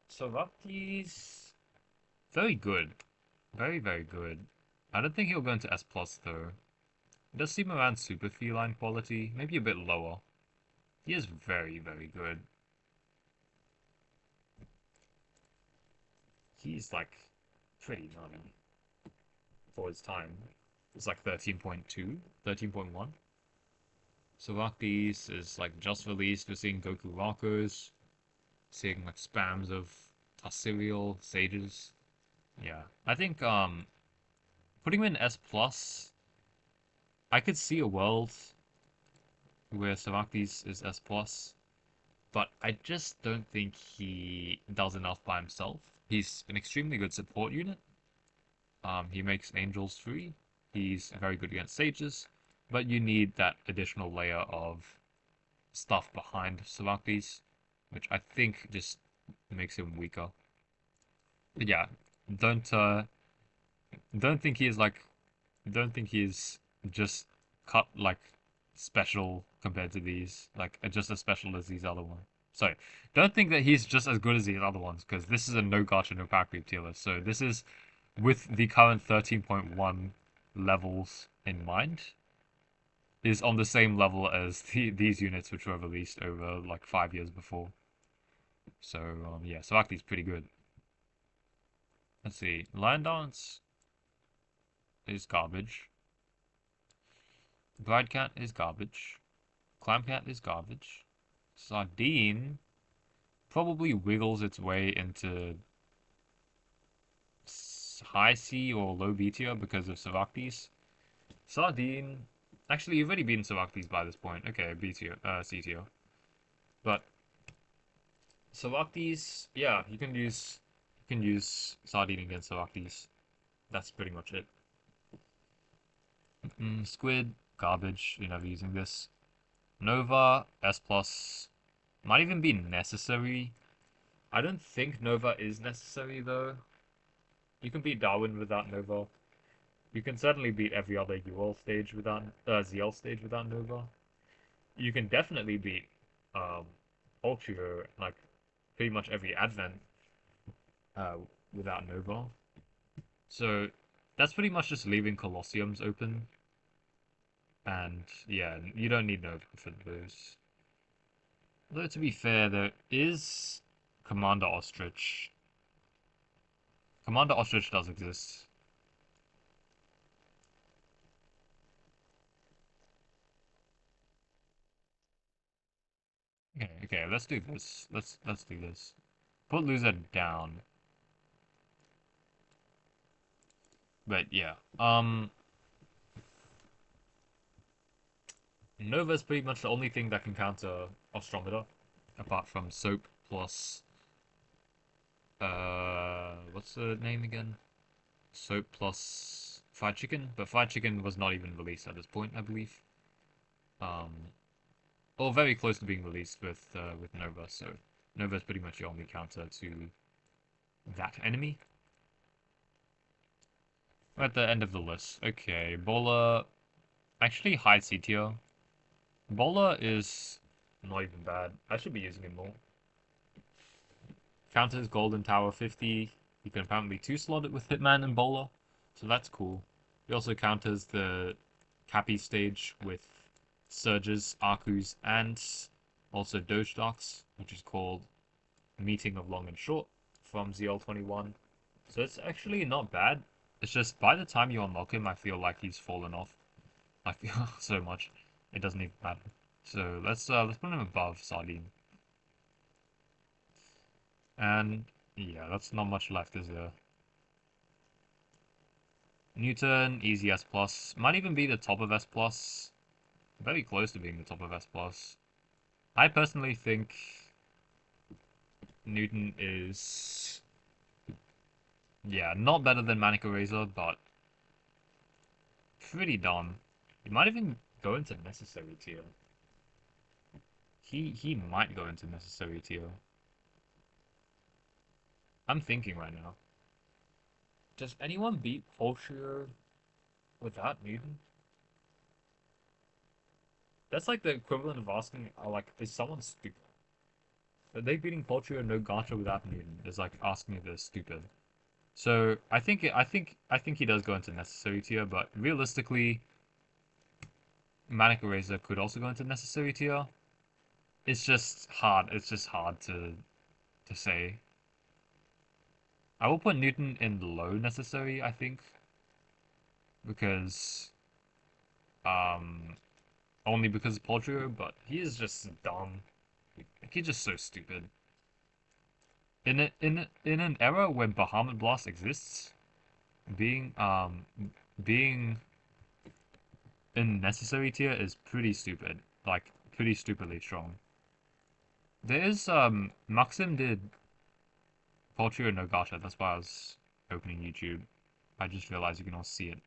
Savaktis, very good, very very good. I don't think he'll go into S plus though. It does seem around super feline quality, maybe a bit lower. He is very very good. He's like pretty nutty for his time. It's like 13.2, 13.1. Savaktis is like just released. We're seeing Goku Rockers, seeing like spams of Tassirial Sages. Yeah, I think putting him in S plus, I could see a world where Savaktis is S plus, but I just don't think he does enough by himself. He's an extremely good support unit. He makes angels free. He's very good against sages, but you need that additional layer of stuff behind Savaktis, which I think just makes him weaker. But yeah, don't uh, don't think he is like, don't think he is just cut like special compared to these, like just as special as these other ones. So don't think that he's just as good as these other ones, because this is a no gacha, no powercreep tier list. So this is with the current 13.1 levels in mind, is on the same level as these units which were released over like 5 years before. So yeah, so actually it's pretty good. Let's see, Lion Dance is garbage. Bride Cat is garbage. Clam Cat is garbage. Sardine probably wiggles its way into high C or low B tier because of Savaktis. Sardine, actually you've already beaten Savaktis by this point. Okay, B tier, C tier. But Savaktis, yeah, you can use Sardine against Savaktis. That's pretty much it. Squid, garbage. You're never using this. Nova, S plus, might even be necessary. I don't think Nova is necessary though. You can beat Darwin without Nova. You can certainly beat every other UL stage without ZL stage without Nova. You can definitely beat Ultrio, like pretty much every Advent uh, without Nova. So that's pretty much just leaving Colosseums open. And yeah, you don't need Nova for those. Although to be fair, there is Commander Ostrich. Commander Ostrich does exist. Okay, let's do this. Let's do this. Put loser down. But yeah, Nova's pretty much the only thing that can counter Ostrometer, apart from Soap plus what's the name again? Soap plus Fried Chicken, but Fried Chicken was not even released at this point, I believe. Or very close to being released with Nova, so Nova's pretty much the only counter to that enemy. We're at the end of the list. Okay, Bola, actually high C tier. Bola is not even bad. I should be using him more. Counters Golden Tower 50. You can apparently 2-slot it with Hitman and Bola, so that's cool. He also counters the Cappy stage with Surges, Arcus, and also Doge Docks, which is called Meeting of Long and Short from ZL21. So it's actually not bad. It's just by the time you unlock him, I feel like he's fallen off. I feel so much. It doesn't even matter. So let's put him above Sardine. And yeah, that's not much left, is there? Newton, easy S plus. Might even be the top of S plus. Very close to being the top of S plus. I personally think Newton is, yeah, not better than Manic Eraser, but pretty dumb. He might even go into necessary tier. He might go into necessary tier. I'm thinking right now. Does anyone beat Poltrio without Newton? That's like the equivalent of asking, like, is someone stupid? Are they beating Poltrio no Gacha without Newton is like asking if they're stupid. So I think he does go into necessary tier, but realistically, Manic Eraser could also go into necessary tier. It's just hard. It's just hard to say. I will put Newton in low necessary, I think, because um only because of Poltrio, but he is just dumb. Like, he's just so stupid. In an era when Bahamut Blast exists, being being in necessary tier is pretty stupid. Like pretty stupidly strong. There is Maxim did Poltrio no Gacha, that's why I was opening YouTube. I just realized you can all see it.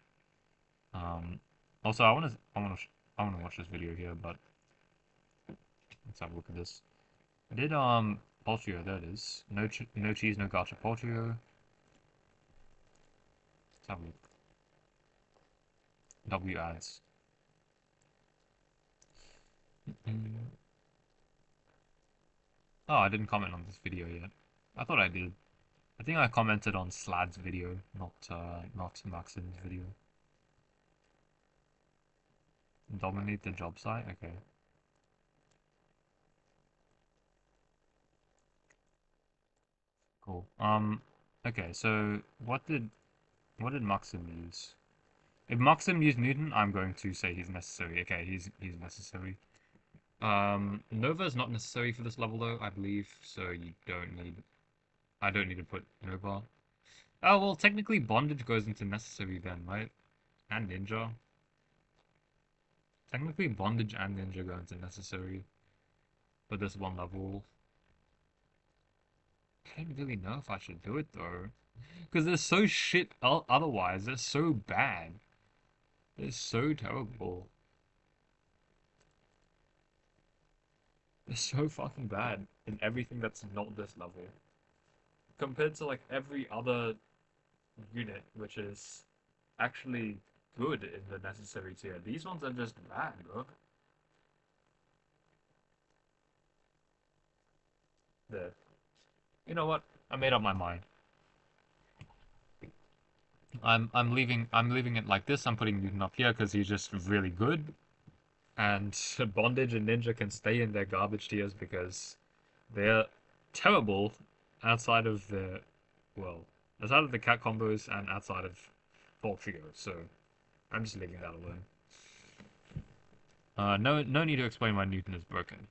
Um Also I wanna watch this video here, but let's have a look at this. I did Poltrio, there it is. No cheese, no Gacha Poltrio. Let's have a look. W ads. Oh, I didn't comment on this video yet. I thought I did. I think I commented on Slad's video, not Maxim's video. Dominate the job site? Okay. Cool. Okay, so what did Maxim use? If Maxim used Newton, I'm going to say he's necessary. Okay, he's necessary. Nova is not necessary for this level though, I believe, so you don't need I don't need to put Nova. Oh well, technically bondage goes into necessary then, right? And ninja. Technically bondage and ninja go into necessary for this one level. I don't really know if I should do it though. Because they're so shit otherwise. They're so bad. They're so terrible. They're so fucking bad in everything that's not this level. Compared to like every other unit, which is actually good in the necessary tier. These ones are just bad, bro. There. You know what? I made up my mind. I'm leaving it like this. I'm putting Newton up here because he's just really good. And Bondage and Ninja can stay in their garbage tiers because they're terrible outside of the, well, outside of the cat combos and outside of Voltrio. So I'm just leaving that alone. No need to explain why Newton is broken.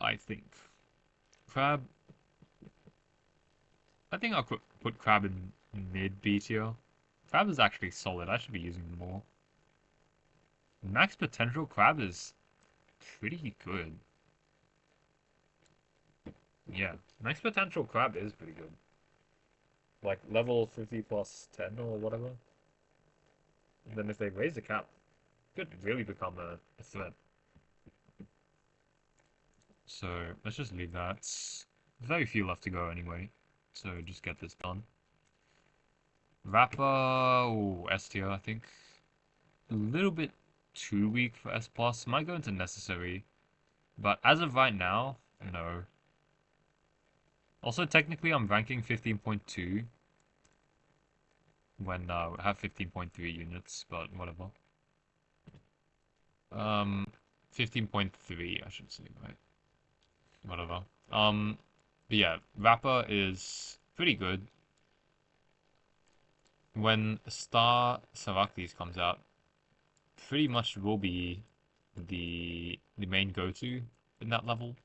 I think Crab. I think I'll put Crab in mid B tier. Crab is actually solid. I should be using him more. Max potential Crab is pretty good. Yeah, max potential Crab is pretty good. Like level 50 plus 10 or whatever. And then if they raise the cap, it could really become a threat. So let's just leave that. Very few left to go anyway. So just get this done. Rapper, oh, S tier, I think. A little bit too weak for S plus. Might go into necessary. But as of right now, no. Also, technically, I'm ranking 15.2 when I have 15.3 units, but whatever. 15.3, I should say, right? Whatever. But yeah, Rapper is pretty good. when Star Savaklis comes out, pretty much will be the main go-to in that level.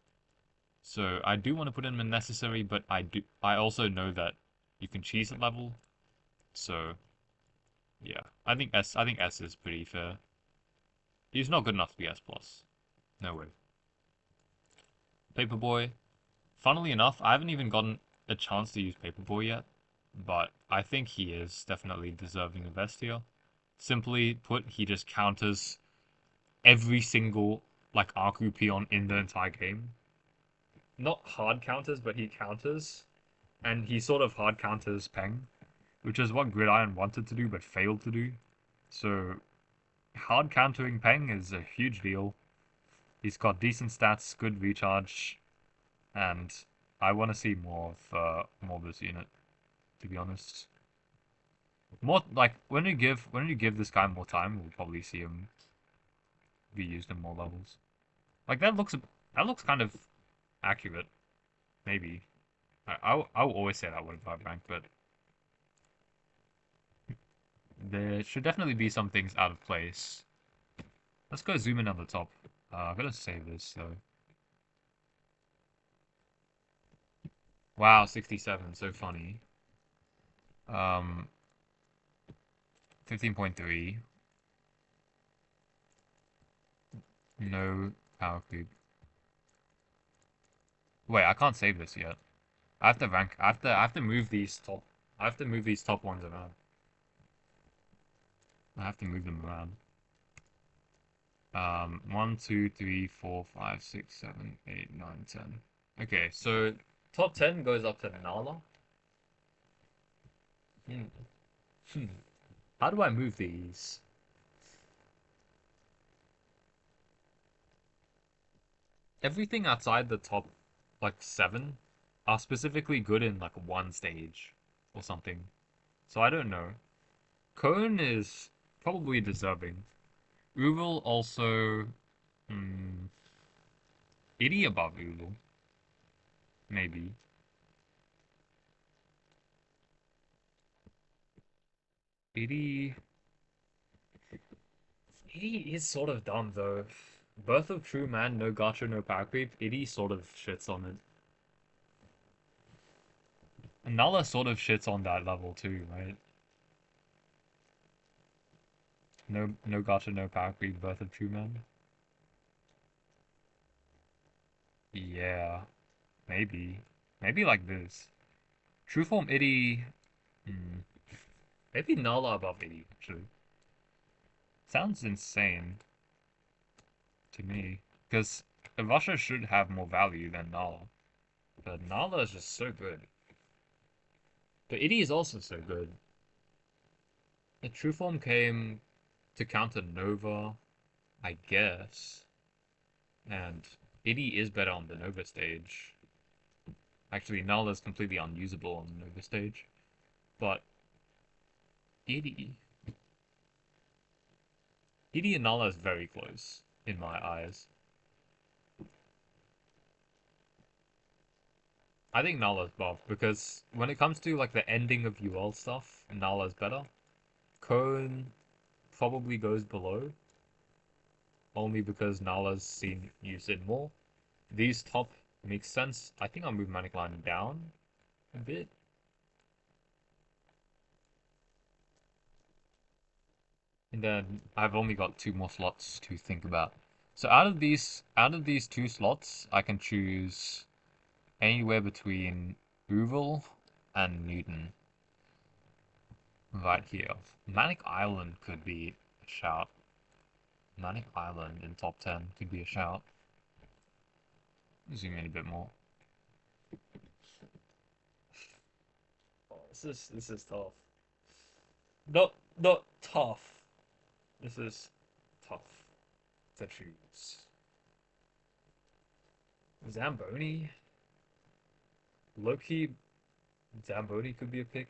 So I do want to put him in necessary, but I also know that you can cheese at level. So yeah, I think S is pretty fair. He's not good enough to be S plus. No way. Paperboy. Funnily enough, I haven't even gotten a chance to use Paperboy yet, but I think he is definitely deserving of S tier. Simply put, he just counters every single like Aku peon in the entire game. Not hard counters, but he counters, and he sort of hard counters Peng, which is what Gridiron wanted to do but failed to do. So hard countering Peng is a huge deal. He's got decent stats, good recharge, and I want to see more of this unit. To be honest, more like when you give this guy more time, we'll probably see him be used in more levels. Like that looks kind of accurate. Maybe I will always say that with 5 rank, but there should definitely be some things out of place. Let's go zoom in on the top. I'm gonna save this though. Wow, 67, so funny. 15.3. No power creep. Wait, I can't save this yet. I have to rank. I have to move these top. I have to move these top ones around. I have to move them around. 1, 2, 3, 4, 5, 6, 7, 8, 9, 10. Okay, so top 10 goes up to Nala. Hmm. How do I move these? Everything outside the top, like 7, are specifically good in like one stage or something. So I don't know. Cone is probably deserving. Ural also, hmm, 80 above Ural, maybe. 80, 80 is sort of dumb though. Birth of True Man, no gacha, no power creep. 80 sort of shits on it. And Nala sort of shits on that level too, right? No gacha, no power creep. Birth of True Man. Yeah, maybe. Maybe like this. True form 80. Hmm. Maybe Nala above 80, actually. Sounds insane to me. Because Russia should have more value than Nala. But Nala is just so good. But 80 is also so good. The true form came to counter Nova, I guess. And 80 is better on the Nova stage. Actually, Nala is completely unusable on the Nova stage. But 80... 80 and Nala is very close, in my eyes. I think Nala's above, because when it comes to like the ending of UL stuff, Nala's better. Cone probably goes below, only because Nala's seen used it more. These top makes sense. I think I'll move Manic Line down a bit. And then I've only got 2 more slots to think about. So out of these 2 slots, I can choose anywhere between Uval and Newton. Right here. Manic Island could be a shout. Manic Island in top 10 could be a shout. Zoom in a bit more. Oh, this is tough. Not tough. This is tough to choose. Zamboni? Loki, Zamboni could be a pick.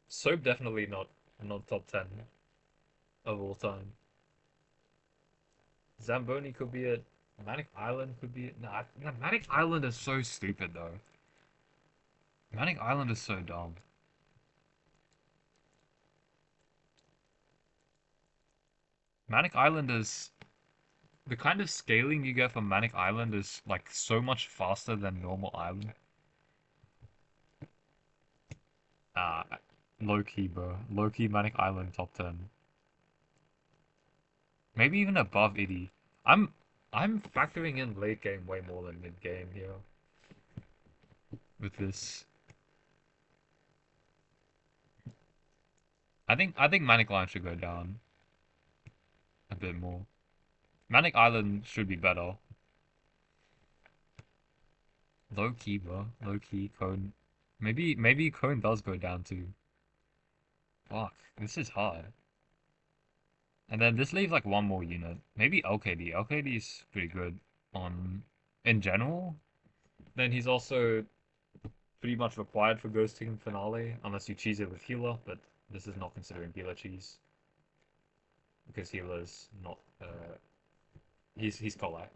Soap definitely not top 10 of all time. Zamboni could be it. Manic Island could be it. Nah, Manic Island is so stupid though. Manic Island is so dumb. Manic Island is the kind of scaling you get from Manic Island is like so much faster than normal island. Ah, low key, bro. Low key Manic Island top 10. Maybe even above 80. I'm factoring in late game way more than mid game here with this. I think Manic Island should go down a bit more. Manic Island should be better. Low key, bro. Low key Cone. Maybe Cone does go down too. Fuck, this is hard. And then this leaves like one more unit. Maybe LKD. LKD is pretty good on in general. Then he's also pretty much required for Ghost Team Finale, unless you cheese it with Healer, but this is not considering Healer cheese. Because Healer's not he's Collab.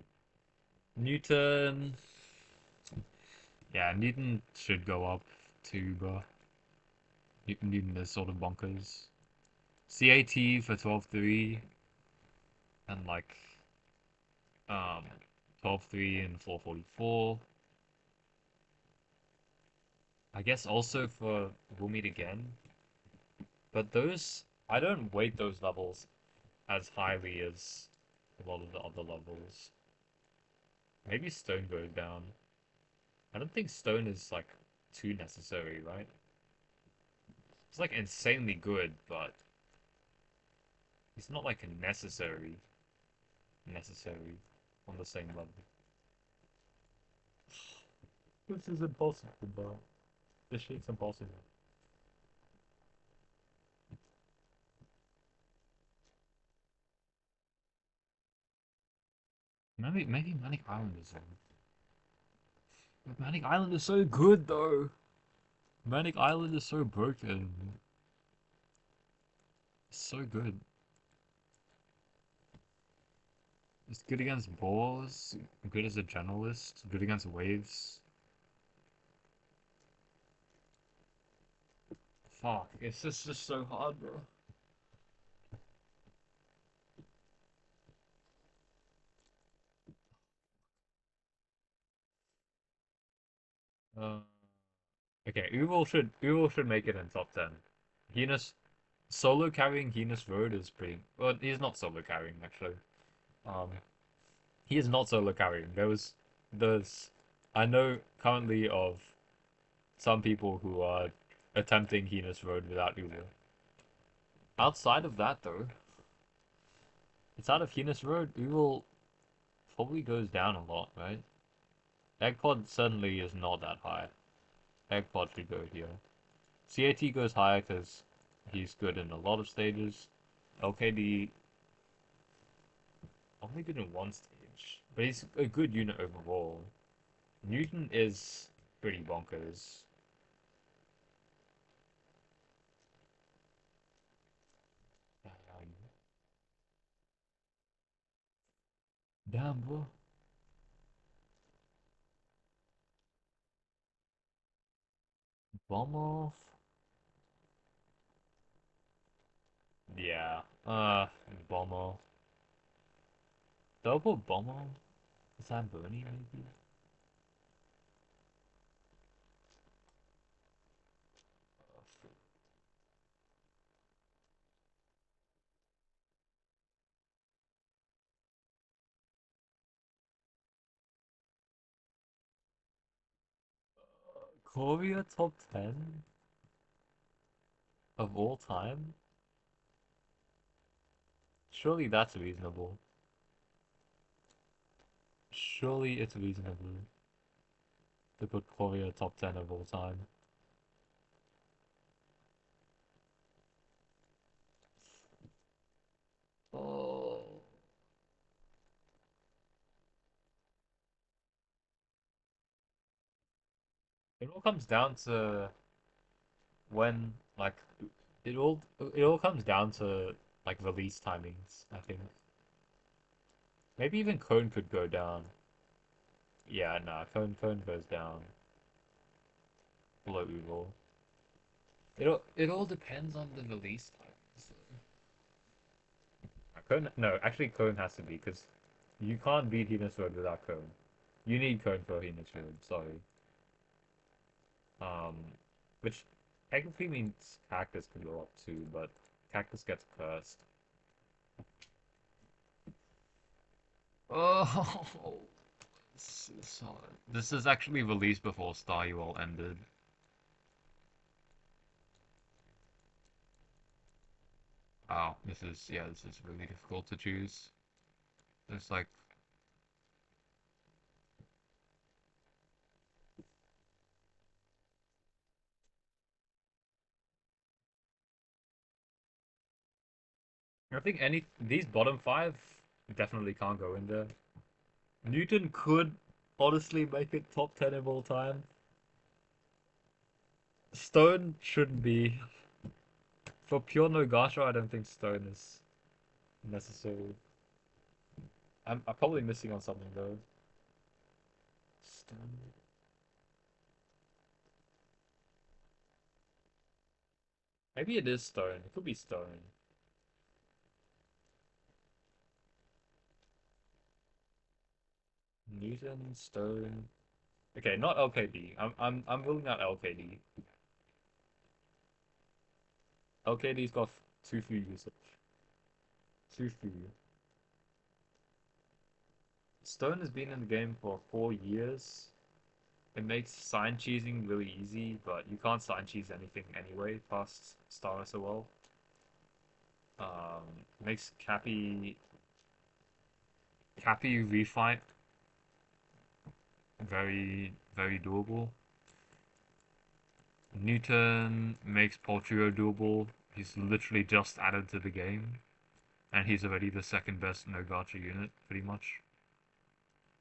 Newton. Yeah, Newton should go up too, bro. Newton is sort of bonkers. CAT for 12-3 and like um 12-3 and 444. I guess also for We'll Meet Again. But those I don't weight those levels as highly as a lot of the other levels. Maybe Stone goes down. I don't think Stone is like too necessary, right? It's like insanely good, but he's not like necessary on the same level. This is impossible, bro. This shit's impossible. Maybe Manic Island is on. But Manic Island is so good though. Manic Island is so broken. It's so good. It's good against boars, good as a generalist, good against waves. Fuck, it's just so hard, bro. Uh, okay, Uval should make it in top 10. Venus solo carrying Venus Road is pretty well, he's not solo carrying actually. Um he is not solo carrying. There's I know currently of some people who are attempting Venus Road without Uval. Outside of that though, outside of Venus Road, Uval probably goes down a lot, right? Eggpod certainly is not that high. Eggpod should go here. CAT goes higher because he's good in a lot of stages. LKD only good in one stage, but he's a good unit overall. Newton is pretty bonkers. Damn, bro. Bomb off. Yeah. Bomb off. Double bomb off. Zamboni, maybe? Korea top 10 of all time? Surely that's reasonable. Surely it's reasonable to put Korea top 10 of all time. Oh. It all comes down to when, like, it all comes down to like release timings, I think. Maybe even Cone could go down. Yeah, nah, Cone goes down. below evil. It all depends on the release time. So. Cone, no, actually Cone has to be because you can't beat Venus Road without Cone. You need Cone for Venus Road. Sorry. Um, which technically means Cactus can go up too, but Cactus gets cursed. Oh, this is actually released before Staryu ended. Oh, this is really difficult to choose. There's like, I think these bottom five definitely can't go in there. Newton could honestly make it top 10 of all time. Stone shouldn't be. For pure no Gacha, I don't think Stone is necessary. I'm probably missing on something though. Stone. Maybe it is Stone. It could be Stone. Newton, Stone. Okay, not LKD. I'm ruling out LKD. LKD's got too few usage. Too few. Stone has been in the game for 4 years. It makes sign cheesing really easy, but you can't sign cheese anything anyway past Star SOL. Makes Cappy refight very doable. Newton makes Poltrio doable. He's literally just added to the game, and he's already the second best no gacha unit, pretty much.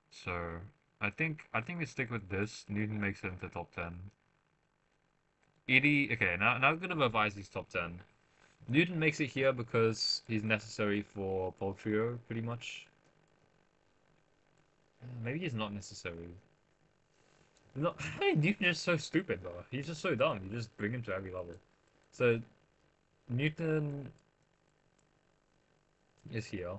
So I think we stick with this. Newton makes it into top 10. Edie, okay, now I'm gonna revise these top 10. Newton makes it here because he's necessary for Poltrio, pretty much. Maybe he's not necessary. No, Newton's just so stupid, though. He's just so dumb. You just bring him to every level. So Newton is here.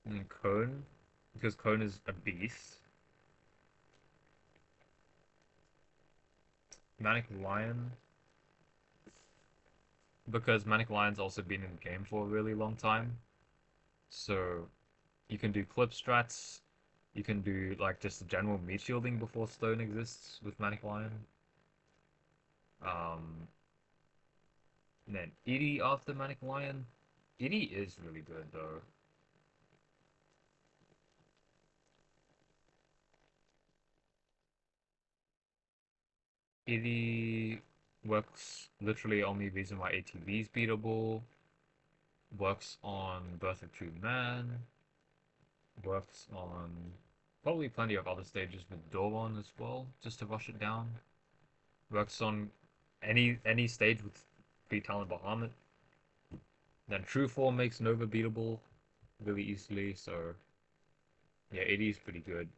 And Cone, because Cone is a beast. Manic Lion, because Manic Lion's also been in the game for a really long time. So you can do clip strats. You can do like just general meat shielding before Stone exists with Manic Lion. Um, and then Edie after Manic Lion. Edie is really good though. Edie works literally only reason why ATV is beatable. Works on Birth of True Man. Works on probably plenty of other stages with Doron as well, just to rush it down. Works on any stage with free talent Bahamut. Then True Form makes Nova beatable really easily, so yeah, 80 is pretty good.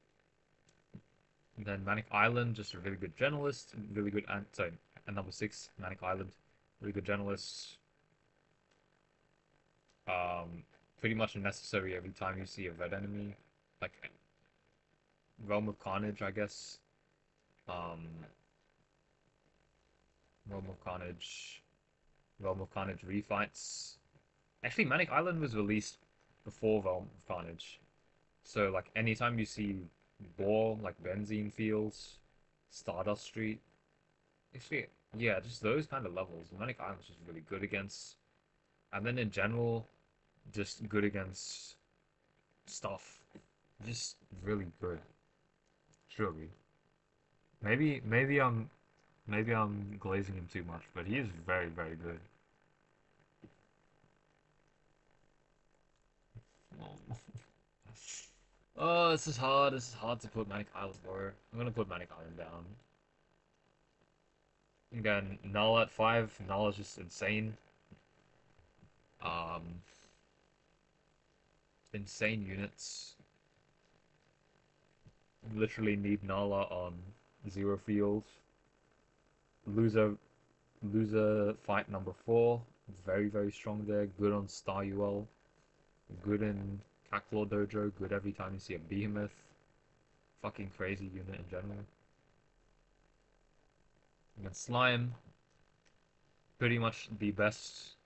And then Manic Island, just a really good generalist, really good sorry, and number 6, Manic Island, really good generalist. Pretty much necessary every time you see a red enemy, like Realm of Carnage, I guess. Um, Realm of Carnage, Realm of Carnage refights. Actually, Manic Island was released before Realm of Carnage, so like anytime you see Boar, like Benzene Fields, Stardust Street, actually, yeah, just those kind of levels. Manic Island's just really good against, and then in general, just good against stuff. Just really good. Truly. Maybe I'm glazing him too much, but he is very good. Oh, oh, this is hard. This is hard to put Manic Island lower. I'm gonna put Manic Island down. Again, Null at 5. Null is just insane. Um, insane units. Literally need Nala on zero field. Loser fight number 4. Very, very strong there. Good on Star UL. Good in Cacklaw Dojo. Good every time you see a Behemoth. Fucking crazy unit in general. And then Slime, pretty much the best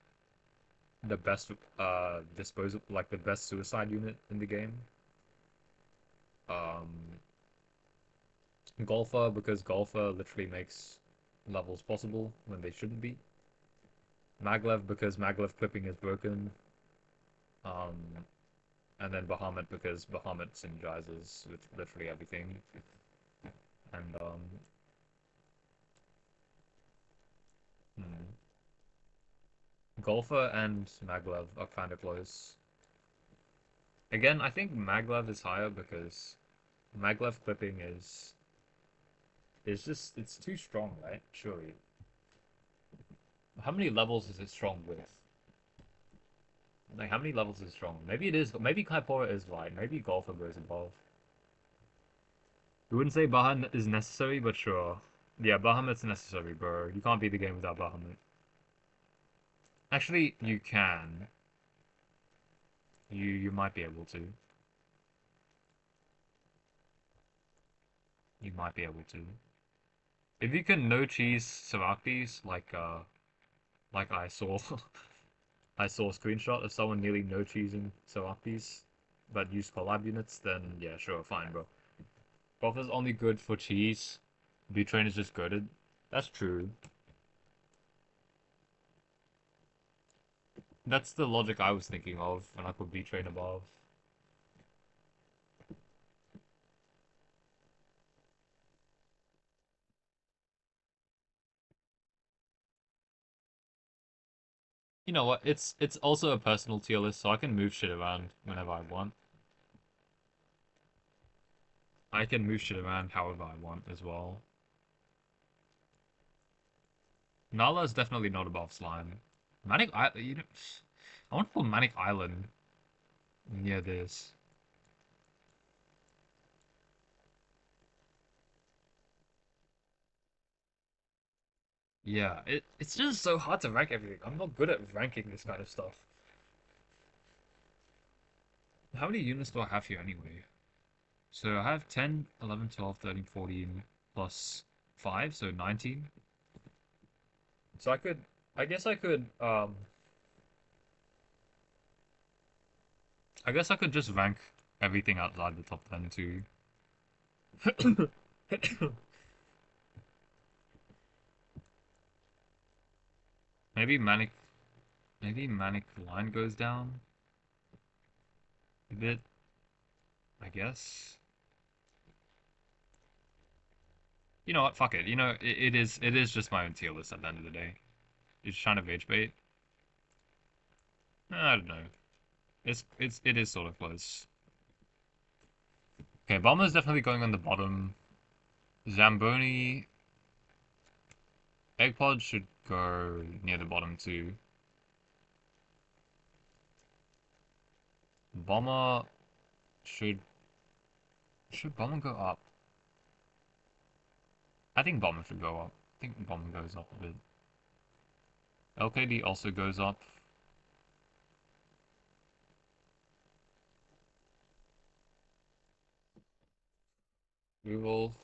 disposal, like the best suicide unit in the game. Um, Golfer, because Golfer literally makes levels possible when they shouldn't be. Maglev, because Maglev clipping is broken. Um, and then Bahamut, because Bahamut synergizes with literally everything. And hmm. Golfer and Maglev are kind of close. Again, I think Maglev is higher because Maglev clipping is just it's too strong, right? Surely. How many levels is it strong with? Like how many levels is it strong? Maybe it is. Maybe Kaipora is right. Maybe Golfer goes above. We wouldn't say Bahamut is necessary, but sure. Yeah, Bahamut's necessary, bro. You can't beat the game without Bahamut. Actually, you can. You might be able to. You might be able to. If you can no cheese Saraktis, like I saw I saw a screenshot of someone nearly no cheesing Saraktis, but used collab units, then yeah, sure, fine, bro. Golfer's only good for cheese. B-Train is just goaded. That's true. That's the logic I was thinking of when I put B-Train above. You know what? It's also a personal tier list, so I can move shit around whenever I want. I can move shit around however I want as well. Nala is definitely not above Slime. Manic I you know, I want to put Manic Island near this. Yeah, it's just so hard to rank everything. I'm not good at ranking this kind of stuff. How many units do I have here anyway? So I have 10, 11, 12, 13, 14 plus 5, so 19. So I guess I guess I could just rank everything outside the top 10 too. Maybe Manic, maybe Manic Line goes down a bit, I guess. You know what? Fuck it. You know, it is just my own tier list at the end of the day. You're just trying to rage bait. I don't know. It is sort of close. Okay, Bomber's definitely going on the bottom. Zamboni, Eggpod should go near the bottom too. Bomber should should Bomber go up? I think Bomber should go up. I think Bomber goes up a bit. LKD also goes up. We will.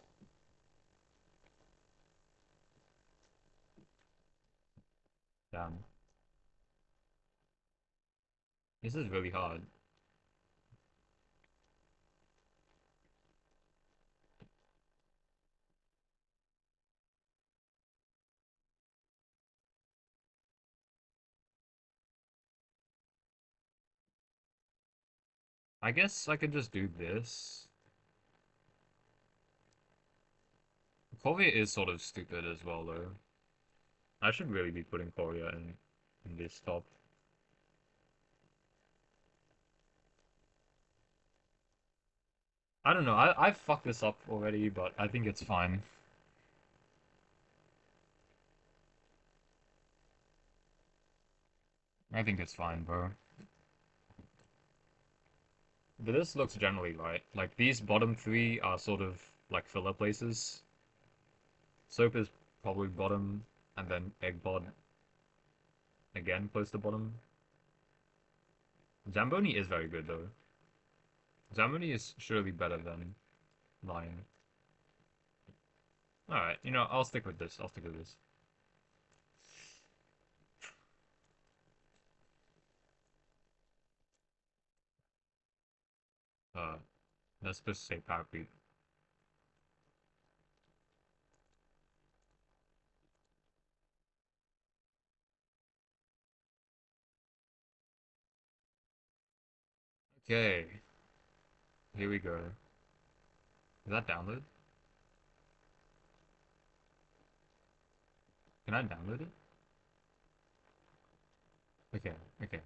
Damn, this is really hard. I guess I could just do this. Corvia is sort of stupid as well, though. I should really be putting Corvia in this top. I don't know. I've fucked this up already, but I think it's fine. I think it's fine, bro. But this looks generally right. Like these bottom three are sort of like filler places. Soap is probably bottom, and then egg bod again close to bottom. Zamboni is very good though. Zamboni is surely better than Lion. Alright, you know, I'll stick with this. I'll stick with this. Uh, that's supposed to say powercreep. Okay, here we go. Is that download? Can I download it? Okay, okay,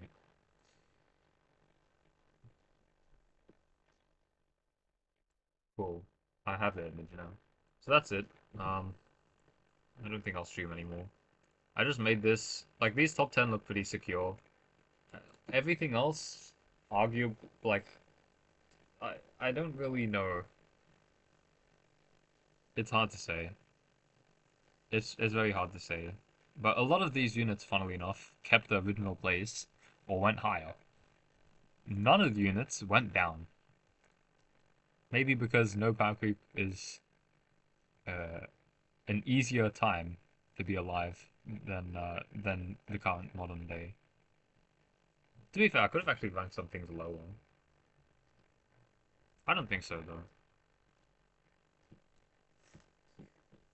cool. I have the image now. So that's it. Um, I don't think I'll stream anymore. I just made this, like these top 10 look pretty secure. Everything else, argue, like, I don't really know. It's hard to say. It's very hard to say. But a lot of these units, funnily enough, kept their original place or went higher. None of the units went down. Maybe because no power creep is uh, an easier time to be alive than the current modern day. To be fair, I could have actually ranked some things lower. I don't think so though.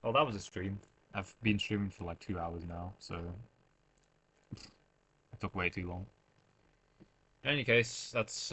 Oh, that was a stream. I've been streaming for like 2 hours now, so it took way too long. In any case, that's